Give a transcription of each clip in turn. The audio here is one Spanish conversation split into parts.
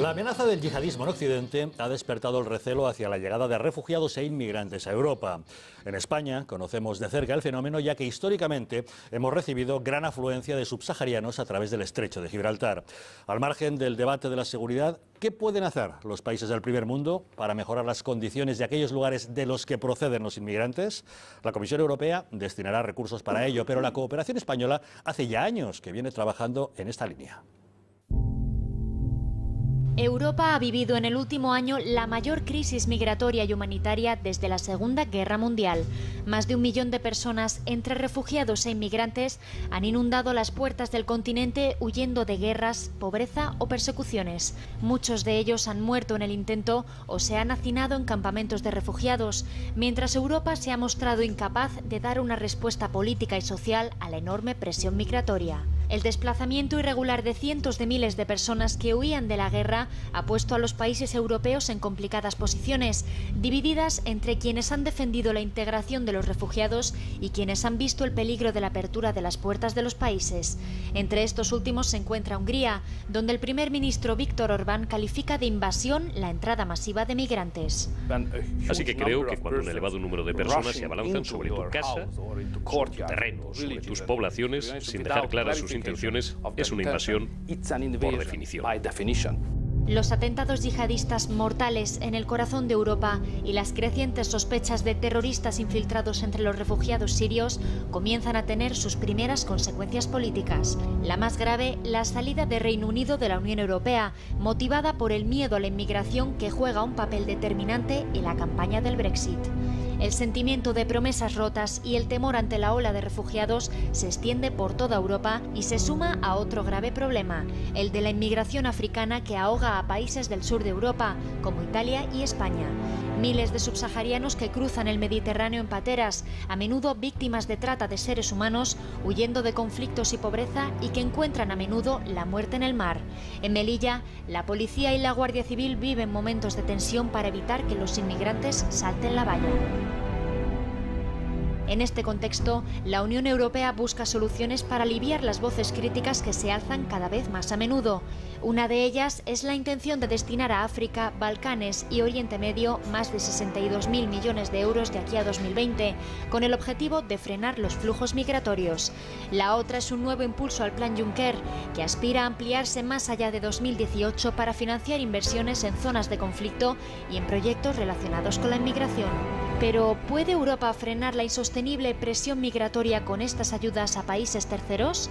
La amenaza del yihadismo en Occidente ha despertado el recelo hacia la llegada de refugiados e inmigrantes a Europa. En España conocemos de cerca el fenómeno, ya que históricamente hemos recibido gran afluencia de subsaharianos a través del estrecho de Gibraltar. Al margen del debate de la seguridad, ¿qué pueden hacer los países del primer mundo para mejorar las condiciones de aquellos lugares de los que proceden los inmigrantes? La Comisión Europea destinará recursos para ello, pero la cooperación española hace ya años que viene trabajando en esta línea. Europa ha vivido en el último año la mayor crisis migratoria y humanitaria desde la Segunda Guerra Mundial. Más de 1 millón de personas, entre refugiados e inmigrantes, han inundado las puertas del continente huyendo de guerras, pobreza o persecuciones. Muchos de ellos han muerto en el intento o se han hacinado en campamentos de refugiados, mientras Europa se ha mostrado incapaz de dar una respuesta política y social a la enorme presión migratoria. El desplazamiento irregular de cientos de miles de personas que huían de la guerra ha puesto a los países europeos en complicadas posiciones, divididas entre quienes han defendido la integración de los refugiados y quienes han visto el peligro de la apertura de las puertas de los países. Entre estos últimos se encuentra Hungría, donde el primer ministro Viktor Orbán califica de invasión la entrada masiva de migrantes. Así que creo que cuando un elevado número de personas se abalanzan sobre tu casa, sobre tu terreno, sobre tus poblaciones, sin dejar claras sus intenciones, es una invasión por definición. Los atentados yihadistas mortales en el corazón de Europa y las crecientes sospechas de terroristas infiltrados entre los refugiados sirios comienzan a tener sus primeras consecuencias políticas. La más grave, la salida de Reino Unido de la Unión Europea, motivada por el miedo a la inmigración que juega un papel determinante en la campaña del Brexit. El sentimiento de promesas rotas y el temor ante la ola de refugiados se extiende por toda Europa y se suma a otro grave problema, el de la inmigración africana que ahoga a países del sur de Europa, como Italia y España. Miles de subsaharianos que cruzan el Mediterráneo en pateras, a menudo víctimas de trata de seres humanos, huyendo de conflictos y pobreza y que encuentran a menudo la muerte en el mar. En Melilla, la policía y la Guardia Civil viven momentos de tensión para evitar que los inmigrantes salten la valla. En este contexto, la Unión Europea busca soluciones para aliviar las voces críticas que se alzan cada vez más a menudo. Una de ellas es la intención de destinar a África, Balcanes y Oriente Medio más de 62.000 millones de euros de aquí a 2020, con el objetivo de frenar los flujos migratorios. La otra es un nuevo impulso al Plan Juncker, que aspira a ampliarse más allá de 2018 para financiar inversiones en zonas de conflicto y en proyectos relacionados con la inmigración. Pero, ¿puede Europa frenar la insostenible presión migratoria con estas ayudas a países terceros?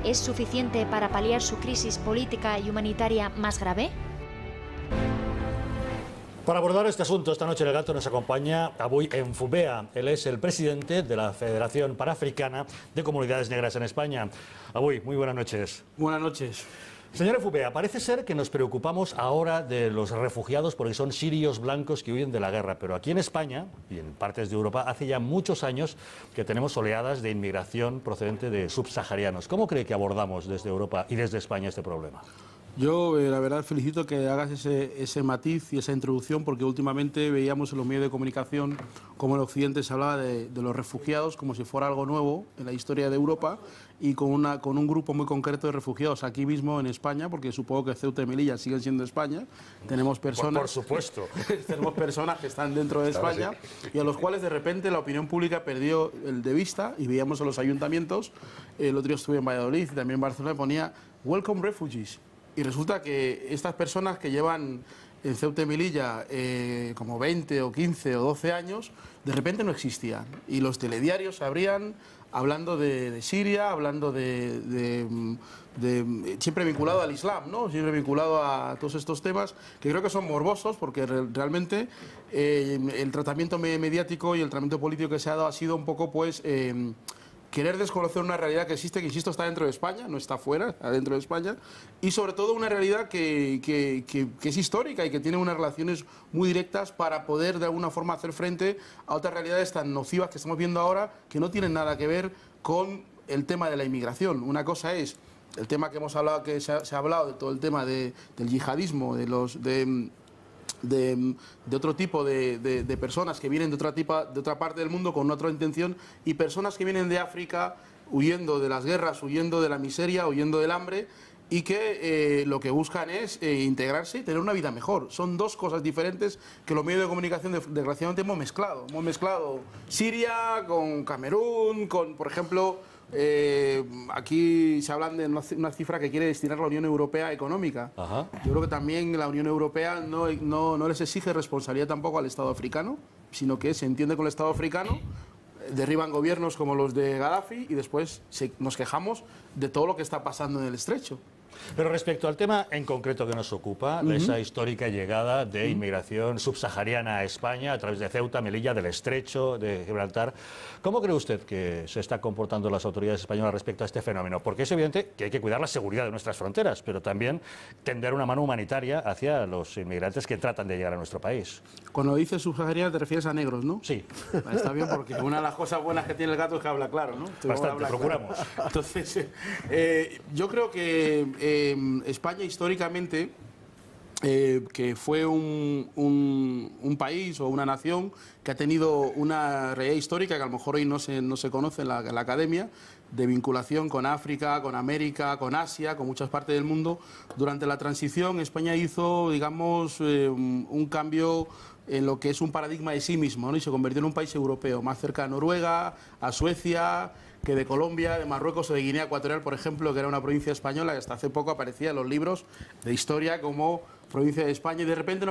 ¿Es suficiente para paliar su crisis política y humanitaria más grave? Para abordar este asunto, esta noche en El Gato nos acompaña Abuy Enfubea. Él es el presidente de la Federación Panafricana de Comunidades Negras en España. Abuy, muy buenas noches. Buenas noches. Señor Enfubea, parece ser que nos preocupamos ahora de los refugiados porque son sirios blancos que huyen de la guerra, pero aquí en España y en partes de Europa hace ya muchos años que tenemos oleadas de inmigración procedente de subsaharianos. ¿Cómo cree que abordamos desde Europa y desde España este problema? Yo, la verdad, felicito que hagas ese matiz y esa introducción, porque últimamente veíamos en los medios de comunicación como en Occidente se hablaba de los refugiados como si fuera algo nuevo en la historia de Europa y con un grupo muy concreto de refugiados aquí mismo en España, porque supongo que Ceuta y Melilla siguen siendo España. Tenemos personas... Por supuesto. Tenemos personas que están dentro de España, claro, sí, y a los cuales de repente la opinión pública perdió el de vista y veíamos en los ayuntamientos, el otro día estuve en Valladolid y también en Barcelona, ponía "Welcome Refugees". Y resulta que estas personas que llevan en Ceuta y Melilla como 20 o 15 o 12 años, de repente no existían. Y los telediarios se abrían hablando de Siria, hablando siempre vinculado al Islam, ¿no? Siempre vinculado a todos estos temas, que creo que son morbosos, porque realmente el tratamiento mediático y el tratamiento político que se ha dado ha sido un poco, pues... querer desconocer una realidad que existe, que insisto está dentro de España, no está fuera, está dentro de España, y sobre todo una realidad que es histórica y que tiene unas relaciones muy directas para poder de alguna forma hacer frente a otras realidades tan nocivas que estamos viendo ahora, que no tienen nada que ver con el tema de la inmigración. Una cosa es el tema que hemos hablado, que se ha hablado de todo el tema del yihadismo, de otro tipo de personas que vienen de otra parte del mundo con otra intención, y personas que vienen de África huyendo de las guerras, huyendo de la miseria, huyendo del hambre, y que lo que buscan es integrarse y tener una vida mejor. Son dos cosas diferentes que los medios de comunicación desgraciadamente hemos mezclado. Hemos mezclado Siria con Camerún, con, por ejemplo, aquí se hablan de una cifra que quiere destinar la Unión Europea económica. Ajá. Yo creo que también la Unión Europea no les exige responsabilidad tampoco al Estado africano, sino que se entiende con el Estado africano, derriban gobiernos como los de Gaddafi y después nos quejamos de todo lo que está pasando en el estrecho. Pero respecto al tema en concreto que nos ocupa, esa histórica llegada de inmigración subsahariana a España a través de Ceuta, Melilla, del Estrecho, de Gibraltar, ¿cómo cree usted que se están comportando las autoridades españolas respecto a este fenómeno? Porque es evidente que hay que cuidar la seguridad de nuestras fronteras, pero también tender una mano humanitaria hacia los inmigrantes que tratan de llegar a nuestro país. Cuando dices subsahariana te refieres a negros, ¿no? Sí. Está bien, porque una de las cosas buenas que tiene el gato es que habla claro, ¿no? Bastante, procuramos. Claro. Entonces, yo creo que España históricamente, que fue un país o una nación que ha tenido una realidad histórica que a lo mejor hoy no se conoce en la academia, de vinculación con África, con América, con Asia, con muchas partes del mundo. Durante la transición España hizo, digamos, un cambio en lo que es un paradigma de sí mismo, ¿no? Y se convirtió en un país europeo, más cerca a Noruega, a Suecia, que de Colombia, de Marruecos o de Guinea Ecuatorial, por ejemplo, que era una provincia española que hasta hace poco aparecía en los libros de historia como provincia de España, y de repente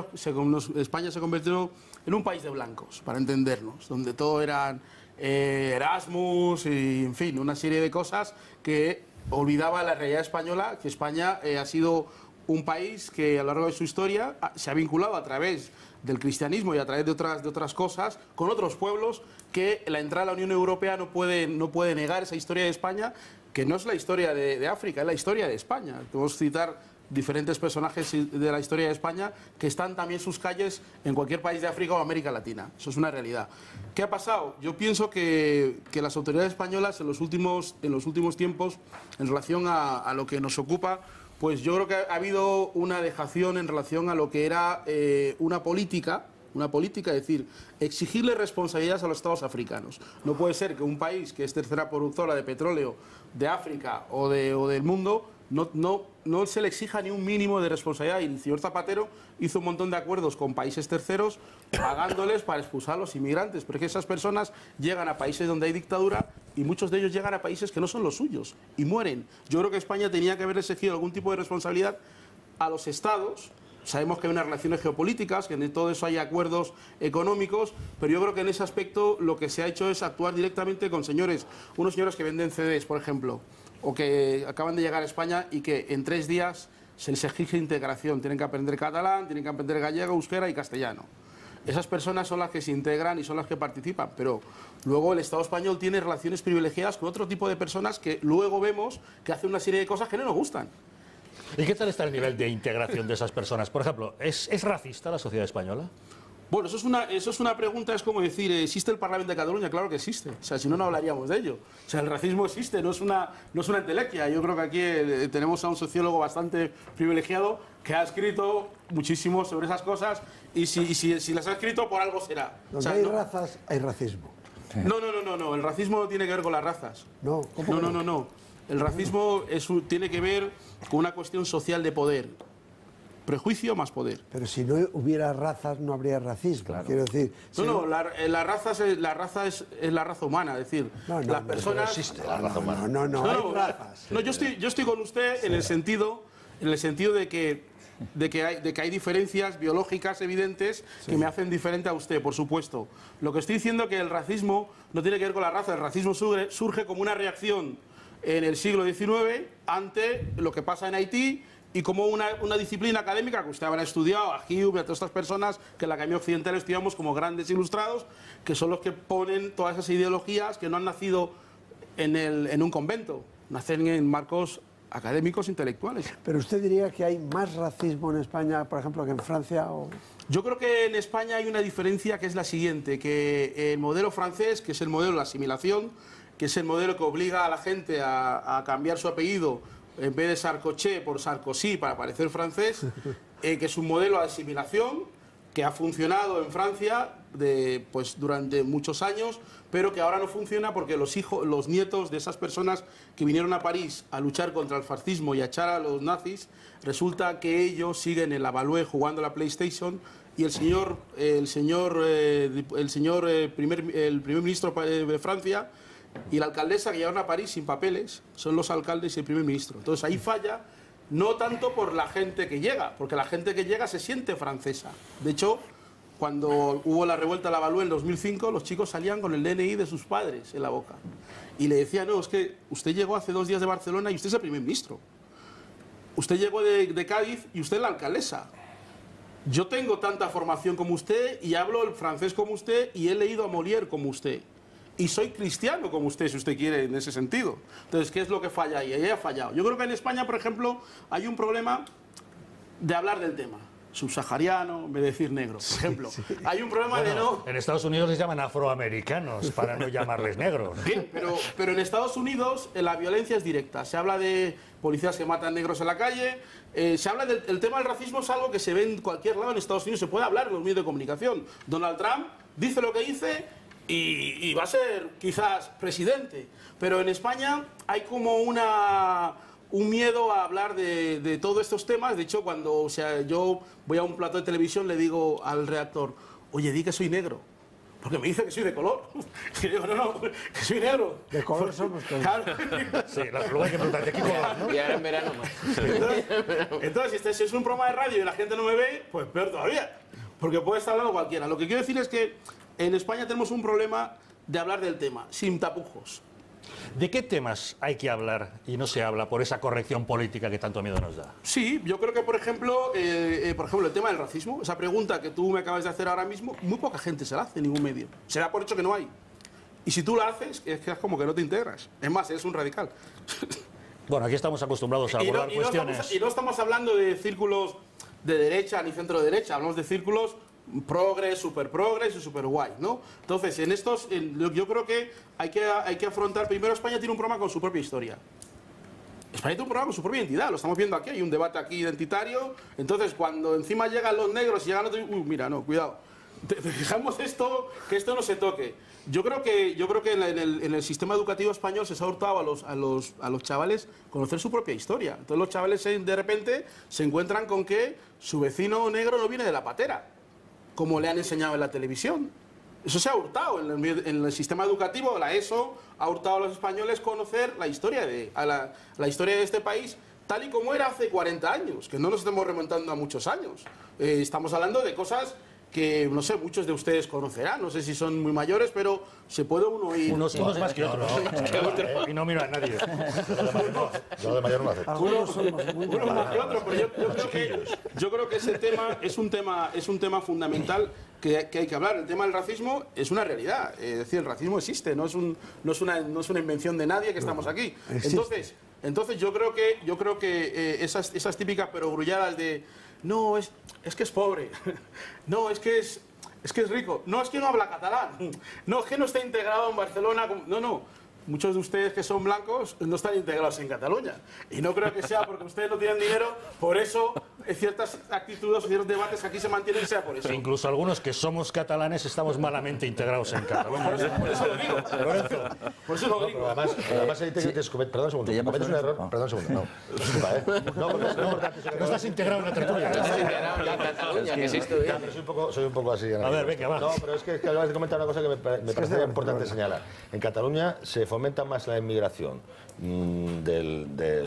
España se convirtió en un país de blancos, para entendernos, donde todo eran Erasmus y, en fin, una serie de cosas que olvidaba la realidad española, que España ha sido un país que a lo largo de su historia se ha vinculado a través del cristianismo y a través de otras cosas con otros pueblos, que la entrada a la Unión Europea no puede negar esa historia de España, que no es la historia de África, es la historia de España. Podemos citar diferentes personajes de la historia de España que están también sus calles en cualquier país de África o América Latina. Eso es una realidad. ¿Qué ha pasado? Yo pienso que las autoridades españolas en los últimos tiempos, en relación a lo que nos ocupa, pues yo creo que ha habido una dejación en relación a lo que era una política, es decir, exigirle responsabilidades a los estados africanos. No puede ser que un país que es tercera productora de petróleo de África o del mundo no se le exija ni un mínimo de responsabilidad. Y el señor Zapatero hizo un montón de acuerdos con países terceros pagándoles para expulsar a los inmigrantes, porque esas personas llegan a países donde hay dictadura y muchos de ellos llegan a países que no son los suyos y mueren. Yo creo que España tenía que haber exigido algún tipo de responsabilidad a los estados. Sabemos que hay unas relaciones geopolíticas, que en todo eso hay acuerdos económicos, pero yo creo que en ese aspecto lo que se ha hecho es actuar directamente con unos señores que venden CDs, por ejemplo, o que acaban de llegar a España y que en 3 días se les exige integración. Tienen que aprender catalán, tienen que aprender gallego, euskera y castellano. Esas personas son las que se integran y son las que participan, pero luego el Estado español tiene relaciones privilegiadas con otro tipo de personas que luego vemos que hacen una serie de cosas que no nos gustan. ¿Y qué tal está el nivel de integración de esas personas? Por ejemplo, ¿es racista la sociedad española? Bueno, eso es una pregunta, es como decir, ¿existe el Parlamento de Cataluña? Claro que existe, o sea, si no, no hablaríamos de ello. O sea, el racismo existe, no es una entelequia. Yo creo que aquí tenemos a un sociólogo bastante privilegiado que ha escrito muchísimo sobre esas cosas, y si las ha escrito, por algo será. Donde hay razas, hay racismo. No, el racismo no tiene que ver con las razas. No, ¿cómo no. El racismo tiene que ver con una cuestión social de poder. Prejuicio más poder. Pero si no hubiera razas, no habría racismo. Claro. Quiero decir... La raza es la raza humana. Es decir, las personas... No existe la raza humana. No, hay razas. No, yo estoy con usted en el sentido de que hay diferencias biológicas evidentes que me hacen diferente a usted, por supuesto. Lo que estoy diciendo es que el racismo no tiene que ver con la raza. El racismo surge como una reacción en el siglo XIX ante lo que pasa en Haití, y como una disciplina académica que usted habrá estudiado, a Hume, a todas estas personas que en la Academia Occidental estudiamos como grandes ilustrados, que son los que ponen todas esas ideologías que no han nacido en un convento, nacen en marcos académicos intelectuales. ¿Pero usted diría que hay más racismo en España, por ejemplo, que en Francia? Yo creo que en España hay una diferencia que es la siguiente, que el modelo francés, que es el modelo de la asimilación, que es el modelo que obliga a la gente a cambiar su apellido en vez de Sarkozy por Sarkozy para parecer francés, que es un modelo de asimilación, que ha funcionado en Francia pues, durante muchos años, pero que ahora no funciona porque los nietos de esas personas que vinieron a París a luchar contra el fascismo y a echar a los nazis, resulta que ellos siguen en la Valois jugando a la PlayStation, y el primer ministro de Francia y la alcaldesa que llegaron a París sin papeles son los alcaldes y el primer ministro. Entonces ahí falla, no tanto por la gente que llega, porque la gente que llega se siente francesa. De hecho, cuando hubo la revuelta de la Valois en 2005, los chicos salían con el DNI de sus padres en la boca. Y le decían, no, es que usted llegó hace 2 días de Barcelona y usted es el primer ministro. Usted llegó de Cádiz y usted es la alcaldesa. Yo tengo tanta formación como usted y hablo el francés como usted y he leído a Molière como usted. Y soy cristiano como usted, si usted quiere, en ese sentido. Entonces, ¿qué es lo que falla ahí? Ahí ha fallado. Yo creo que en España, por ejemplo, hay un problema de hablar del tema. Subsahariano, en vez de decir negro, por ejemplo. Hay un problema de no... En Estados Unidos les llaman afroamericanos, para no llamarles negros. Bien, pero en Estados Unidos la violencia es directa. Se habla de policías que matan negros en la calle. Se habla del tema del racismo, es algo que se ve en cualquier lado en Estados Unidos. Se puede hablar en los medios de comunicación. Donald Trump dice lo que dice y va a ser quizás presidente. Pero en España hay como un miedo a hablar de todos estos temas. De hecho, cuando yo voy a un plato de televisión, le digo al redactor, oye, di que soy negro, porque me dice que soy de color. Y digo, no, que soy negro. De color somos todos. Claro. Sí, luego hay que preguntar, ¿de qué color, no? Y ahora en verano más. Entonces, si es un programa de radio y la gente no me ve, pues peor todavía, porque puede estar hablando cualquiera. Lo que quiero decir es que en España tenemos un problema de hablar del tema, sin tapujos. ¿De qué temas hay que hablar y no se habla por esa corrección política que tanto miedo nos da? Sí, yo creo que, por ejemplo, el tema del racismo, esa pregunta que tú me acabas de hacer ahora mismo, muy poca gente se la hace en ningún medio. Se da por hecho que no hay. Y si tú la haces, es que es como que no te integras. Es más, eres un radical. Bueno, aquí estamos acostumbrados a abordar cuestiones... Y no estamos hablando de círculos de derecha ni centro de derecha, hablamos de círculos progres, super progres y super guay, ¿no? Entonces, yo creo que hay que afrontar... Primero, España tiene un problema con su propia historia. España tiene un problema con su propia identidad, lo estamos viendo aquí, hay un debate aquí identitario. Entonces, cuando encima llegan los negros y llegan otros... mira, no, cuidado. Dejamos esto, que esto no se toque. Yo creo que en el sistema educativo español se ha hurtado a los chavales conocer su propia historia. Entonces los chavales de repente se encuentran con que su vecino negro no viene de la patera, como le han enseñado en la televisión. Eso se ha hurtado en el sistema educativo. La ESO ha hurtado a los españoles conocer la historia la historia de este país tal y como era hace 40 años, que no nos estamos remontando a muchos años. Estamos hablando de cosas que, no sé, muchos de ustedes conocerán, no sé si son muy mayores, pero se puede uno ir... Unos más que otros. Y no mira a nadie. Yo de mayor no acepto. Algunos somos muy Uno más que otro, pero yo creo que ese tema es un tema fundamental que hay que hablar. El tema del racismo es una realidad. Es decir, el racismo existe, no es una invención de nadie que estamos aquí. Entonces yo creo que esas típicas perogrulladas de no, es que es pobre, no, es que es rico, no, es que no habla catalán, no, es que no está integrado en Barcelona, no. Muchos de ustedes que son blancos no están integrados en Cataluña. Y no creo que sea porque ustedes no tienen dinero, por eso ciertas actitudes o ciertos debates que aquí se mantienen sea por eso. E incluso algunos que somos catalanes estamos malamente integrados en Cataluña. Por eso lo digo. Por eso lo digo. Además perdón un segundo. Cometes un error. Perdón un segundo. No. Disculpa, ¿eh? No, porque es importante. No estás integrado en la tertulia. No estás integrado en Cataluña, que sí estoy. Soy un poco así. A ver, venga, va. No, pero es que acabas de comentar una cosa que me parece importante señalar. En Cataluña se fomenta más la inmigración de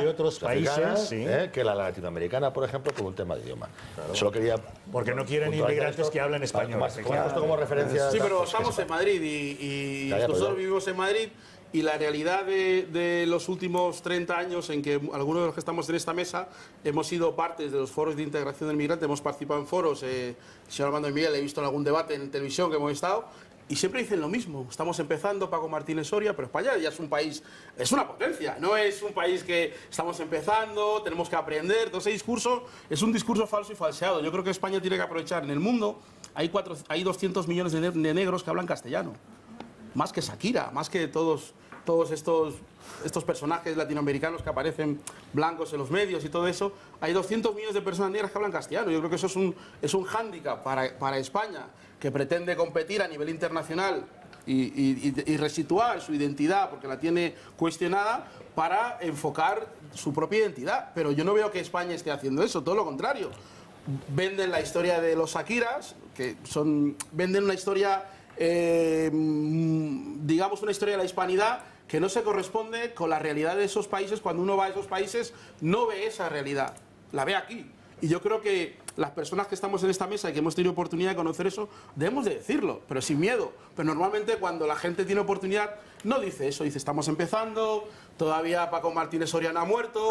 otros países que la latinoamericana, por ejemplo, como un tema de idioma. Claro. Solo quería... Porque no quieren inmigrantes que hablen español. Como referencia... Sí, pero estamos en Madrid y nosotros vivimos en Madrid y la realidad de los últimos 30 años en que algunos de los que estamos en esta mesa hemos sido partes de los foros de integración del migrante, hemos participado en foros, señor Armando y Miguel, he visto en algún debate en televisión que hemos estado. Y siempre dicen lo mismo, estamos empezando, Paco Martínez Soria, pero España ya es un país, es una potencia, no es un país que estamos empezando, tenemos que aprender, todo ese discurso es un discurso falso y falseado. Yo creo que España tiene que aprovechar, en el mundo hay 200 millones de negros que hablan castellano, más que Shakira, más que todos todos estos personajes latinoamericanos que aparecen blancos en los medios y todo eso, hay 200 millones de personas negras que hablan castellano. Yo creo que eso es un hándicap para España, que pretende competir a nivel internacional y resituar su identidad, porque la tiene cuestionada, para enfocar su propia identidad. Pero yo no veo que España esté haciendo eso, todo lo contrario. Venden la historia de los Shakiras, venden una historia, digamos, una historia de la hispanidad que no se corresponde con la realidad de esos países. Cuando uno va a esos países no ve esa realidad, la ve aquí. Y yo creo que las personas que estamos en esta mesa y que hemos tenido oportunidad de conocer eso, debemos de decirlo, pero sin miedo. Pero normalmente cuando la gente tiene oportunidad no dice eso, dice estamos empezando, todavía Paco Martínez Soriano ha muerto.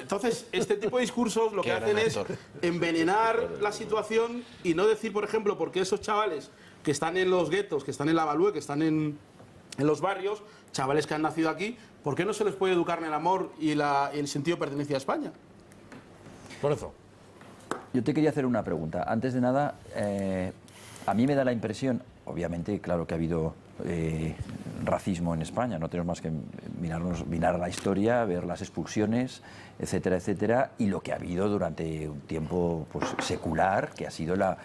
Entonces, este tipo de discursos lo que hacen es envenenar la situación y no decir, por ejemplo, por qué esos chavales que están en los guetos, que están en la Balué, que están en los barrios, chavales que han nacido aquí, ¿por qué no se les puede educar en el amor y el sentido de pertenencia a España? Por eso. Yo te quería hacer una pregunta. Antes de nada, a mí me da la impresión, obviamente, claro que ha habido racismo en España, no tenemos más que mirar la historia, ver las expulsiones, etcétera, etcétera, y lo que ha habido durante un tiempo pues, secular, que ha sido la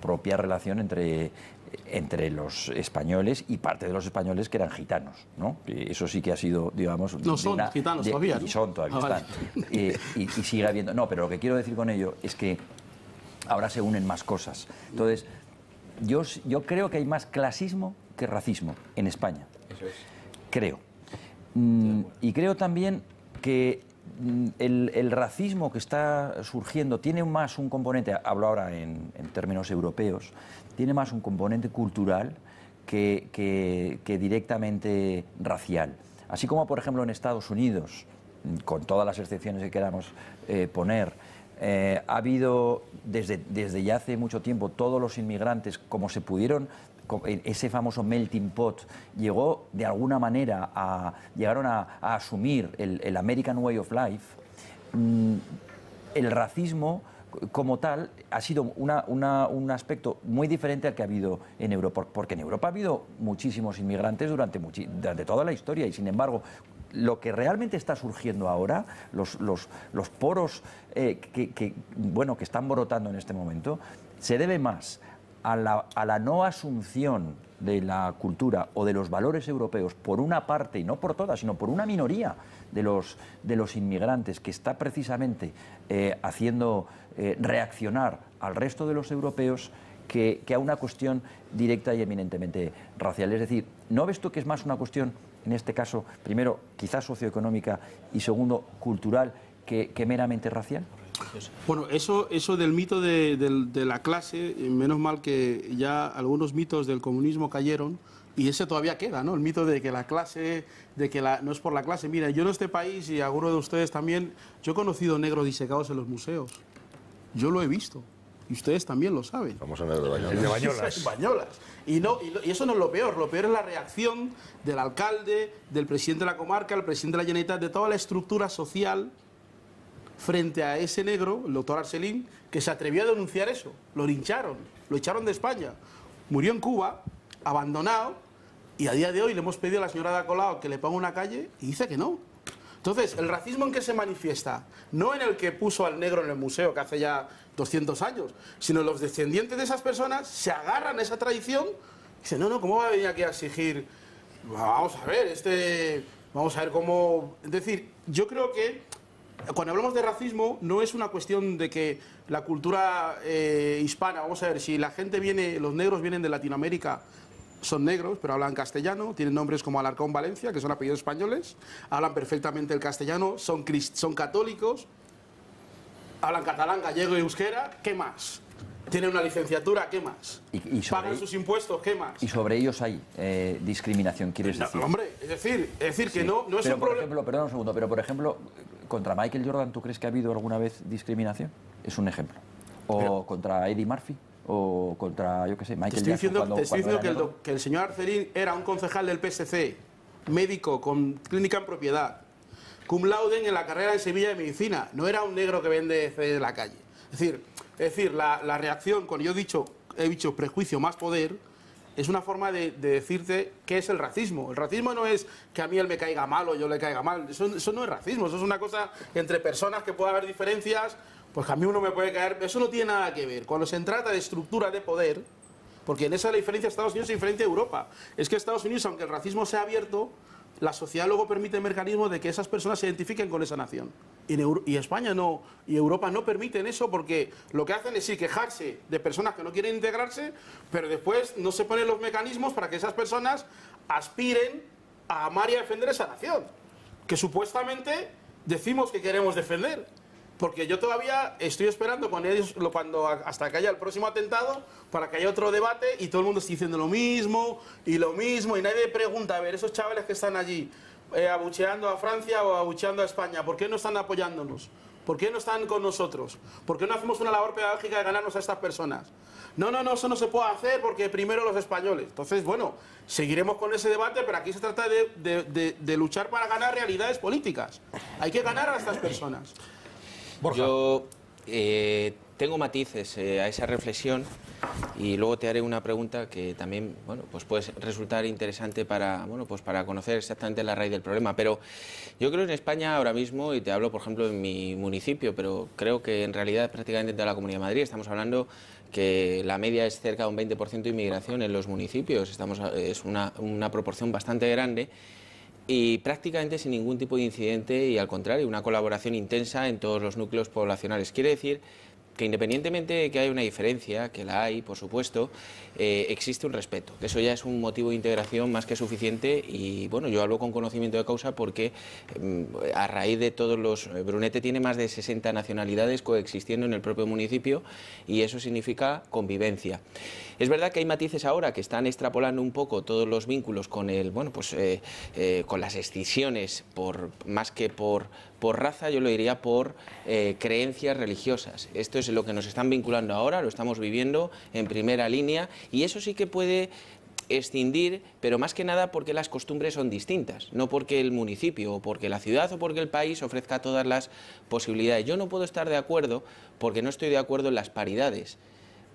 propia relación entre los españoles y parte de los españoles que eran gitanos, ¿no? Eso sí que ha sido, digamos... No son gitanos todavía, ¿no? Y son todavía, están. Y sigue habiendo... No, pero lo que quiero decir con ello es que ahora se unen más cosas. Entonces, yo creo que hay más clasismo que racismo en España. Eso es. Creo. Y creo también que el racismo que está surgiendo tiene más un componente, hablo ahora en términos europeos, tiene más un componente cultural que directamente racial. Así como, por ejemplo, en Estados Unidos, con todas las excepciones que queramos poner, ha habido desde ya hace mucho tiempo todos los inmigrantes, como se pudieron, ese famoso melting pot, llegó de alguna manera llegaron a asumir el American Way of Life. El racismo como tal ha sido un aspecto muy diferente al que ha habido en Europa, porque en Europa ha habido muchísimos inmigrantes durante toda la historia, y sin embargo lo que realmente está surgiendo ahora, los poros que están brotando en este momento, se debe más a la no asunción de la cultura o de los valores europeos por una parte, y no por todas, sino por una minoría de los inmigrantes, que está precisamente haciendo reaccionar al resto de los europeos, que a una cuestión directa y eminentemente racial. Es decir, ¿no ves tú que es más una cuestión, en este caso, primero, quizás socioeconómica y segundo, cultural, que meramente racial? Bueno, eso del mito de la clase, menos mal que ya algunos mitos del comunismo cayeron, y ese todavía queda, ¿no? El mito de que la clase, no es por la clase. Mira, yo en este país, y alguno de ustedes también, yo he conocido negros disecados en los museos. Yo lo he visto. Y ustedes también lo saben. Vamos a ver de Bañolas. El de Bañolas. Bañolas. Y eso no es lo peor. Lo peor es la reacción del alcalde, del presidente de la comarca, el presidente de la Generalitat, de toda la estructura social frente a ese negro, el doctor Arcelín, que se atrevió a denunciar eso. Lo lincharon, lo echaron de España. Murió en Cuba, abandonado, y a día de hoy le hemos pedido a la señora Ada Colau que le ponga una calle y dice que no. Entonces, ¿el racismo en qué se manifiesta? No en el que puso al negro en el museo, que hace ya 200 años, sino los descendientes de esas personas se agarran a esa tradición y dicen, no, ¿cómo va a venir aquí a exigir? Vamos a ver cómo... Es decir, yo creo que cuando hablamos de racismo no es una cuestión de que la cultura hispana, vamos a ver, si la gente los negros vienen de Latinoamérica, son negros, pero hablan castellano, tienen nombres como Alarcón Valencia, que son apellidos españoles, hablan perfectamente el castellano, son católicos, hablan catalán, gallego y euskera, ¿qué más? Tienen una licenciatura, ¿qué más? Pagan sus impuestos, ¿qué más? Y sobre ellos hay discriminación, ¿quieres decir? No, hombre, es decir sí, que no es un problema... Perdón un segundo, pero por ejemplo, contra Michael Jordan, ¿tú crees que ha habido alguna vez discriminación? Es un ejemplo. O contra Eddie Murphy, o contra, yo qué sé, Michael Jackson. Te estoy diciendo que el señor Arcelín era un concejal del PSC, médico con clínica en propiedad, cum laude en la carrera de Sevilla de Medicina. No era un negro que vende CD en la calle. Es decir, la reacción, cuando yo he dicho prejuicio más poder, es una forma de decirte qué es el racismo. El racismo no es que a mí él me caiga mal o yo le caiga mal. Eso no es racismo, eso es una cosa entre personas que puede haber diferencias, pues que a mí uno me puede caer. Eso no tiene nada que ver. Cuando se trata de estructura de poder, porque en esa es la diferencia de Estados Unidos y diferencia de Europa. Es que Estados Unidos, aunque el racismo sea abierto, la sociedad luego permite mecanismos de que esas personas se identifiquen con esa nación. Y España no, y Europa no permiten eso, porque lo que hacen es sí quejarse de personas que no quieren integrarse, pero después no se ponen los mecanismos para que esas personas aspiren a amar y a defender esa nación, que supuestamente decimos que queremos defender. Porque yo todavía estoy esperando hasta que haya el próximo atentado para que haya otro debate y todo el mundo esté diciendo lo mismo, y nadie pregunta, a ver, esos chavales que están allí abucheando a Francia o abucheando a España, ¿por qué no están apoyándonos? ¿Por qué no están con nosotros? ¿Por qué no hacemos una labor pedagógica de ganarnos a estas personas? No, eso no se puede hacer porque primero los españoles. Entonces, bueno, seguiremos con ese debate, pero aquí se trata de luchar para ganar realidades políticas. Hay que ganar a estas personas. Borja. Yo tengo matices a esa reflexión y luego te haré una pregunta que también, bueno, pues puede resultar interesante para, bueno, pues para conocer exactamente la raíz del problema. Pero yo creo que en España ahora mismo, y te hablo por ejemplo en mi municipio, pero creo que en realidad prácticamente en toda la Comunidad de Madrid estamos hablando que la media es cerca de un 20% de inmigración en los municipios. Es una proporción bastante grande. Y prácticamente sin ningún tipo de incidente y, al contrario, una colaboración intensa en todos los núcleos poblacionales. Quiere decir que, independientemente de que haya una diferencia, que la hay, por supuesto, existe un respeto, que eso ya es un motivo de integración más que suficiente. Y bueno, yo hablo con conocimiento de causa porque a raíz de todos los... Brunete tiene más de 60 nacionalidades coexistiendo en el propio municipio y eso significa convivencia. Es verdad que hay matices ahora que están extrapolando un poco todos los vínculos con el, bueno, pues con las excisiones más que por raza, yo lo diría por creencias religiosas. Esto es lo que nos están vinculando ahora, lo estamos viviendo en primera línea y eso sí que puede escindir, pero más que nada porque las costumbres son distintas, no porque el municipio o porque la ciudad o porque el país ofrezca todas las posibilidades. Yo no puedo estar de acuerdo porque no estoy de acuerdo en las paridades.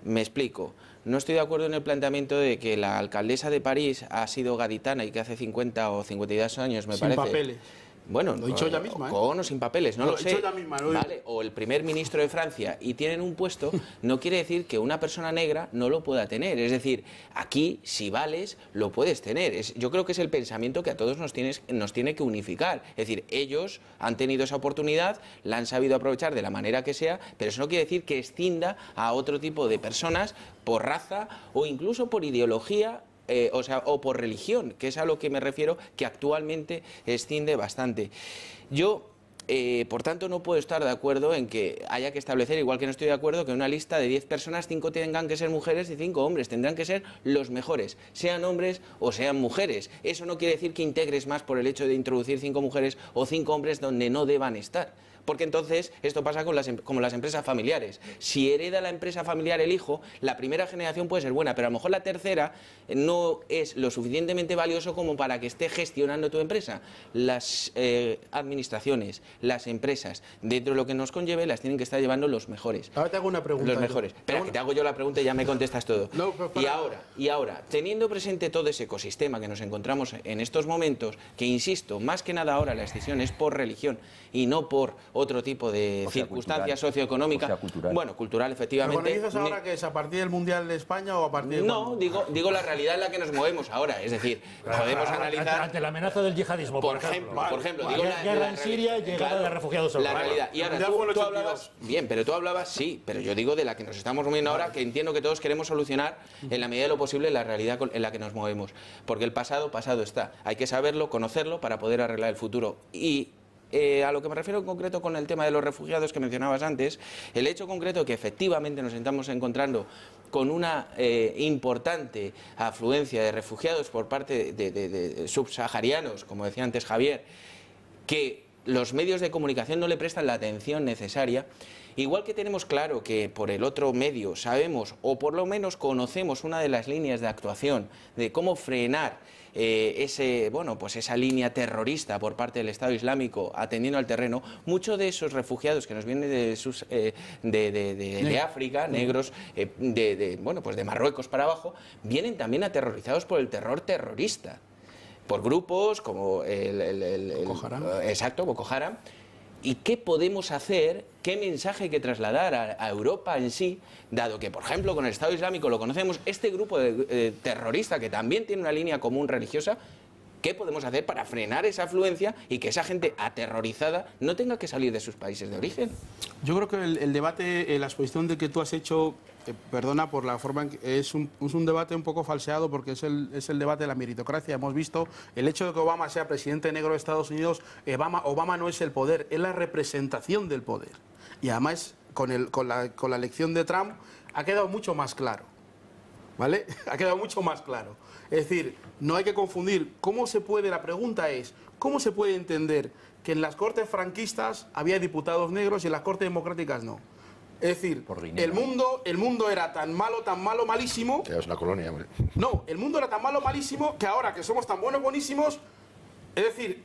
Me explico. No estoy de acuerdo en el planteamiento de que la alcaldesa de París ha sido gaditana y que hace 50 o 52 años, me parece... Sin papeles. Bueno, lo he dicho ella misma, con o sin papeles, no lo sé. Ella misma, ¿Vale? O el primer ministro de Francia y tienen un puesto, no quiere decir que una persona negra no lo pueda tener. Es decir, aquí, si vales, lo puedes tener. Yo creo que es el pensamiento que a todos nos tiene que unificar. Es decir, ellos han tenido esa oportunidad, la han sabido aprovechar de la manera que sea, pero eso no quiere decir que escinda a otro tipo de personas por raza o incluso por ideología. O por religión, que es a lo que me refiero, que actualmente escinde bastante. Yo, por tanto, no puedo estar de acuerdo en que haya que establecer, igual que no estoy de acuerdo, que en una lista de 10 personas, 5 tengan que ser mujeres y 5 hombres. Tendrán que ser los mejores, sean hombres o sean mujeres. Eso no quiere decir que integres más por el hecho de introducir 5 mujeres o 5 hombres donde no deban estar. Porque entonces esto pasa como las empresas familiares. Si hereda la empresa familiar el hijo, la primera generación puede ser buena, pero a lo mejor la tercera no es lo suficientemente valioso como para que esté gestionando tu empresa. Las administraciones, las empresas, dentro de lo que nos conlleve, las tienen que estar llevando los mejores. Ahora te hago una pregunta. Los mejores. Espera, que te hago yo la pregunta y ya me contestas todo. No, y ahora, teniendo presente todo ese ecosistema que nos encontramos en estos momentos, que insisto, más que nada ahora la decisión es por religión y no por otro tipo de circunstancias socioeconómicas. Bueno, cultural, efectivamente. ¿Pero dices ahora que es a partir del Mundial de España o a partir de No, digo la realidad en la que nos movemos ahora. Es decir, podemos analizar... Ante la amenaza del yihadismo, por ejemplo. Digo guerra en Siria y llegada de refugiados a Europa. La realidad. Y ahora tú hablabas... Bien, pero tú hablabas, sí, pero yo digo de la que nos estamos moviendo ahora, que entiendo que todos queremos solucionar en la medida de lo posible la realidad en la que nos movemos. Porque el pasado está. Hay que saberlo, conocerlo, para poder arreglar el futuro. Y... a lo que me refiero en concreto con el tema de los refugiados que mencionabas antes, el hecho concreto que efectivamente nos estamos encontrando con una importante afluencia de refugiados por parte de subsaharianos, como decía antes Javier, que los medios de comunicación no le prestan la atención necesaria, igual que tenemos claro que por el otro medio sabemos, o por lo menos conocemos una de las líneas de actuación de cómo frenar esa línea terrorista por parte del Estado Islámico atendiendo al terreno, muchos de esos refugiados que nos vienen de África, negros, de Marruecos para abajo, vienen también aterrorizados por el terror terrorista, por grupos como Boko Haram. Exacto, Boko Haram. ¿Y qué podemos hacer? ¿Qué mensaje hay que trasladar a Europa en sí? Dado que, por ejemplo, con el Estado Islámico lo conocemos, este grupo terrorista que también tiene una línea común religiosa, ¿qué podemos hacer para frenar esa afluencia y que esa gente aterrorizada no tenga que salir de sus países de origen? Yo creo que el debate, la exposición de que tú has hecho, perdona por la forma en que es un debate un poco falseado, porque es el debate de la meritocracia. Hemos visto el hecho de que Obama sea presidente negro de Estados Unidos. Obama no es el poder, es la representación del poder. Y además, con la elección de Trump, ha quedado mucho más claro. ¿Vale? Ha quedado mucho más claro. Es decir, no hay que confundir. La pregunta es, ¿cómo se puede entender que en las cortes franquistas había diputados negros y en las cortes democráticas no? Es decir, el mundo era tan malo, malísimo... Es una colonia, hombre. No, el mundo era tan malo, malísimo, que ahora que somos tan buenos, buenísimos... Es decir,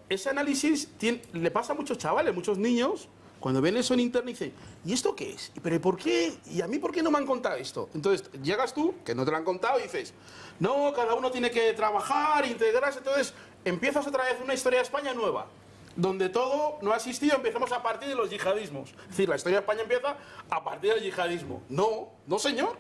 ese análisis le pasa a muchos chavales, muchos niños... Cuando ven eso en internet dicen, ¿y esto qué es? ¿Pero por qué? ¿Y a mí por qué no me han contado esto? Entonces llegas tú, que no te lo han contado, y dices, no, cada uno tiene que trabajar, integrarse. Entonces empiezas otra vez una historia de España nueva, donde todo no ha existido, empezamos a partir de los yihadismos. Es decir, la historia de España empieza a partir del yihadismo. No, no señor.